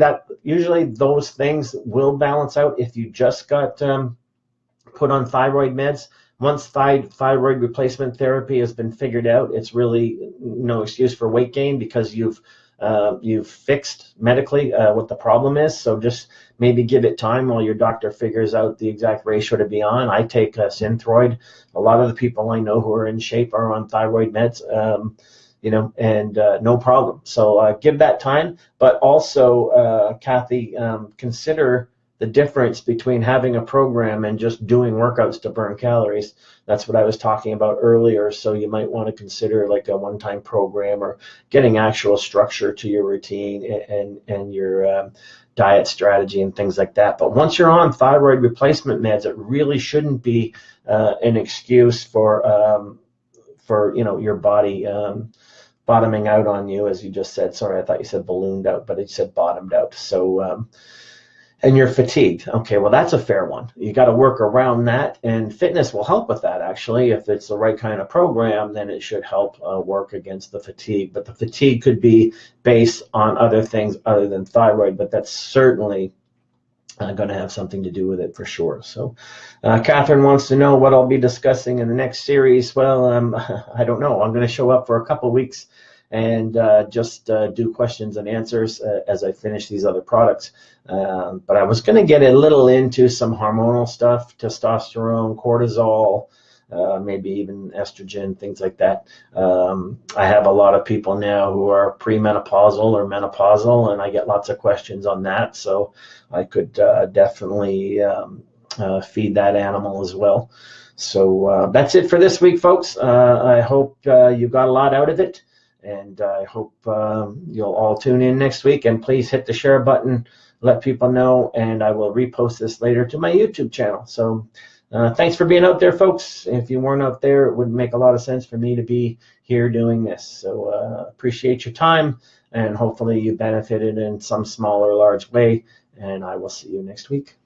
those things will balance out if you just got put on thyroid meds. Once thyroid replacement therapy has been figured out, it's really no excuse for weight gain because you've fixed medically what the problem is. So just maybe give it time while your doctor figures out the exact ratio to be on. I take Synthroid. A lot of the people I know who are in shape are on thyroid meds, and no problem. So give that time. But also, Kathy, consider the difference between having a program and just doing workouts to burn calories. That's what I was talking about earlier. So you might want to consider like a one-time program or getting actual structure to your routine and your diet strategy and things like that. But once you're on thyroid replacement meds, it really shouldn't be an excuse for your body bottoming out on you, as you just said. Sorry, I thought you said ballooned out, but it said bottomed out. So and you're fatigued. Okay, well, that's a fair one. You got to work around that, and fitness will help with that, actually. If it's the right kind of program, then it should help work against the fatigue. But the fatigue could be based on other things other than thyroid, but that's certainly going to have something to do with it for sure. So Catherine wants to know what I'll be discussing in the next series. Well, I don't know. I'm going to show up for a couple of weeks and just do questions and answers as I finish these other products. But I was going to get a little into some hormonal stuff, testosterone, cortisol, maybe even estrogen, things like that. I have a lot of people now who are premenopausal or menopausal, and I get lots of questions on that. So I could definitely feed that animal as well. So that's it for this week, folks. I hope you got a lot out of it, and I hope you'll all tune in next week. And please hit the share button, let people know, and I will repost this later to my YouTube channel. So thanks for being out there, folks. If you weren't out there, it wouldn't make a lot of sense for me to be here doing this. So appreciate your time, and hopefully you benefited in some small or large way, and I will see you next week.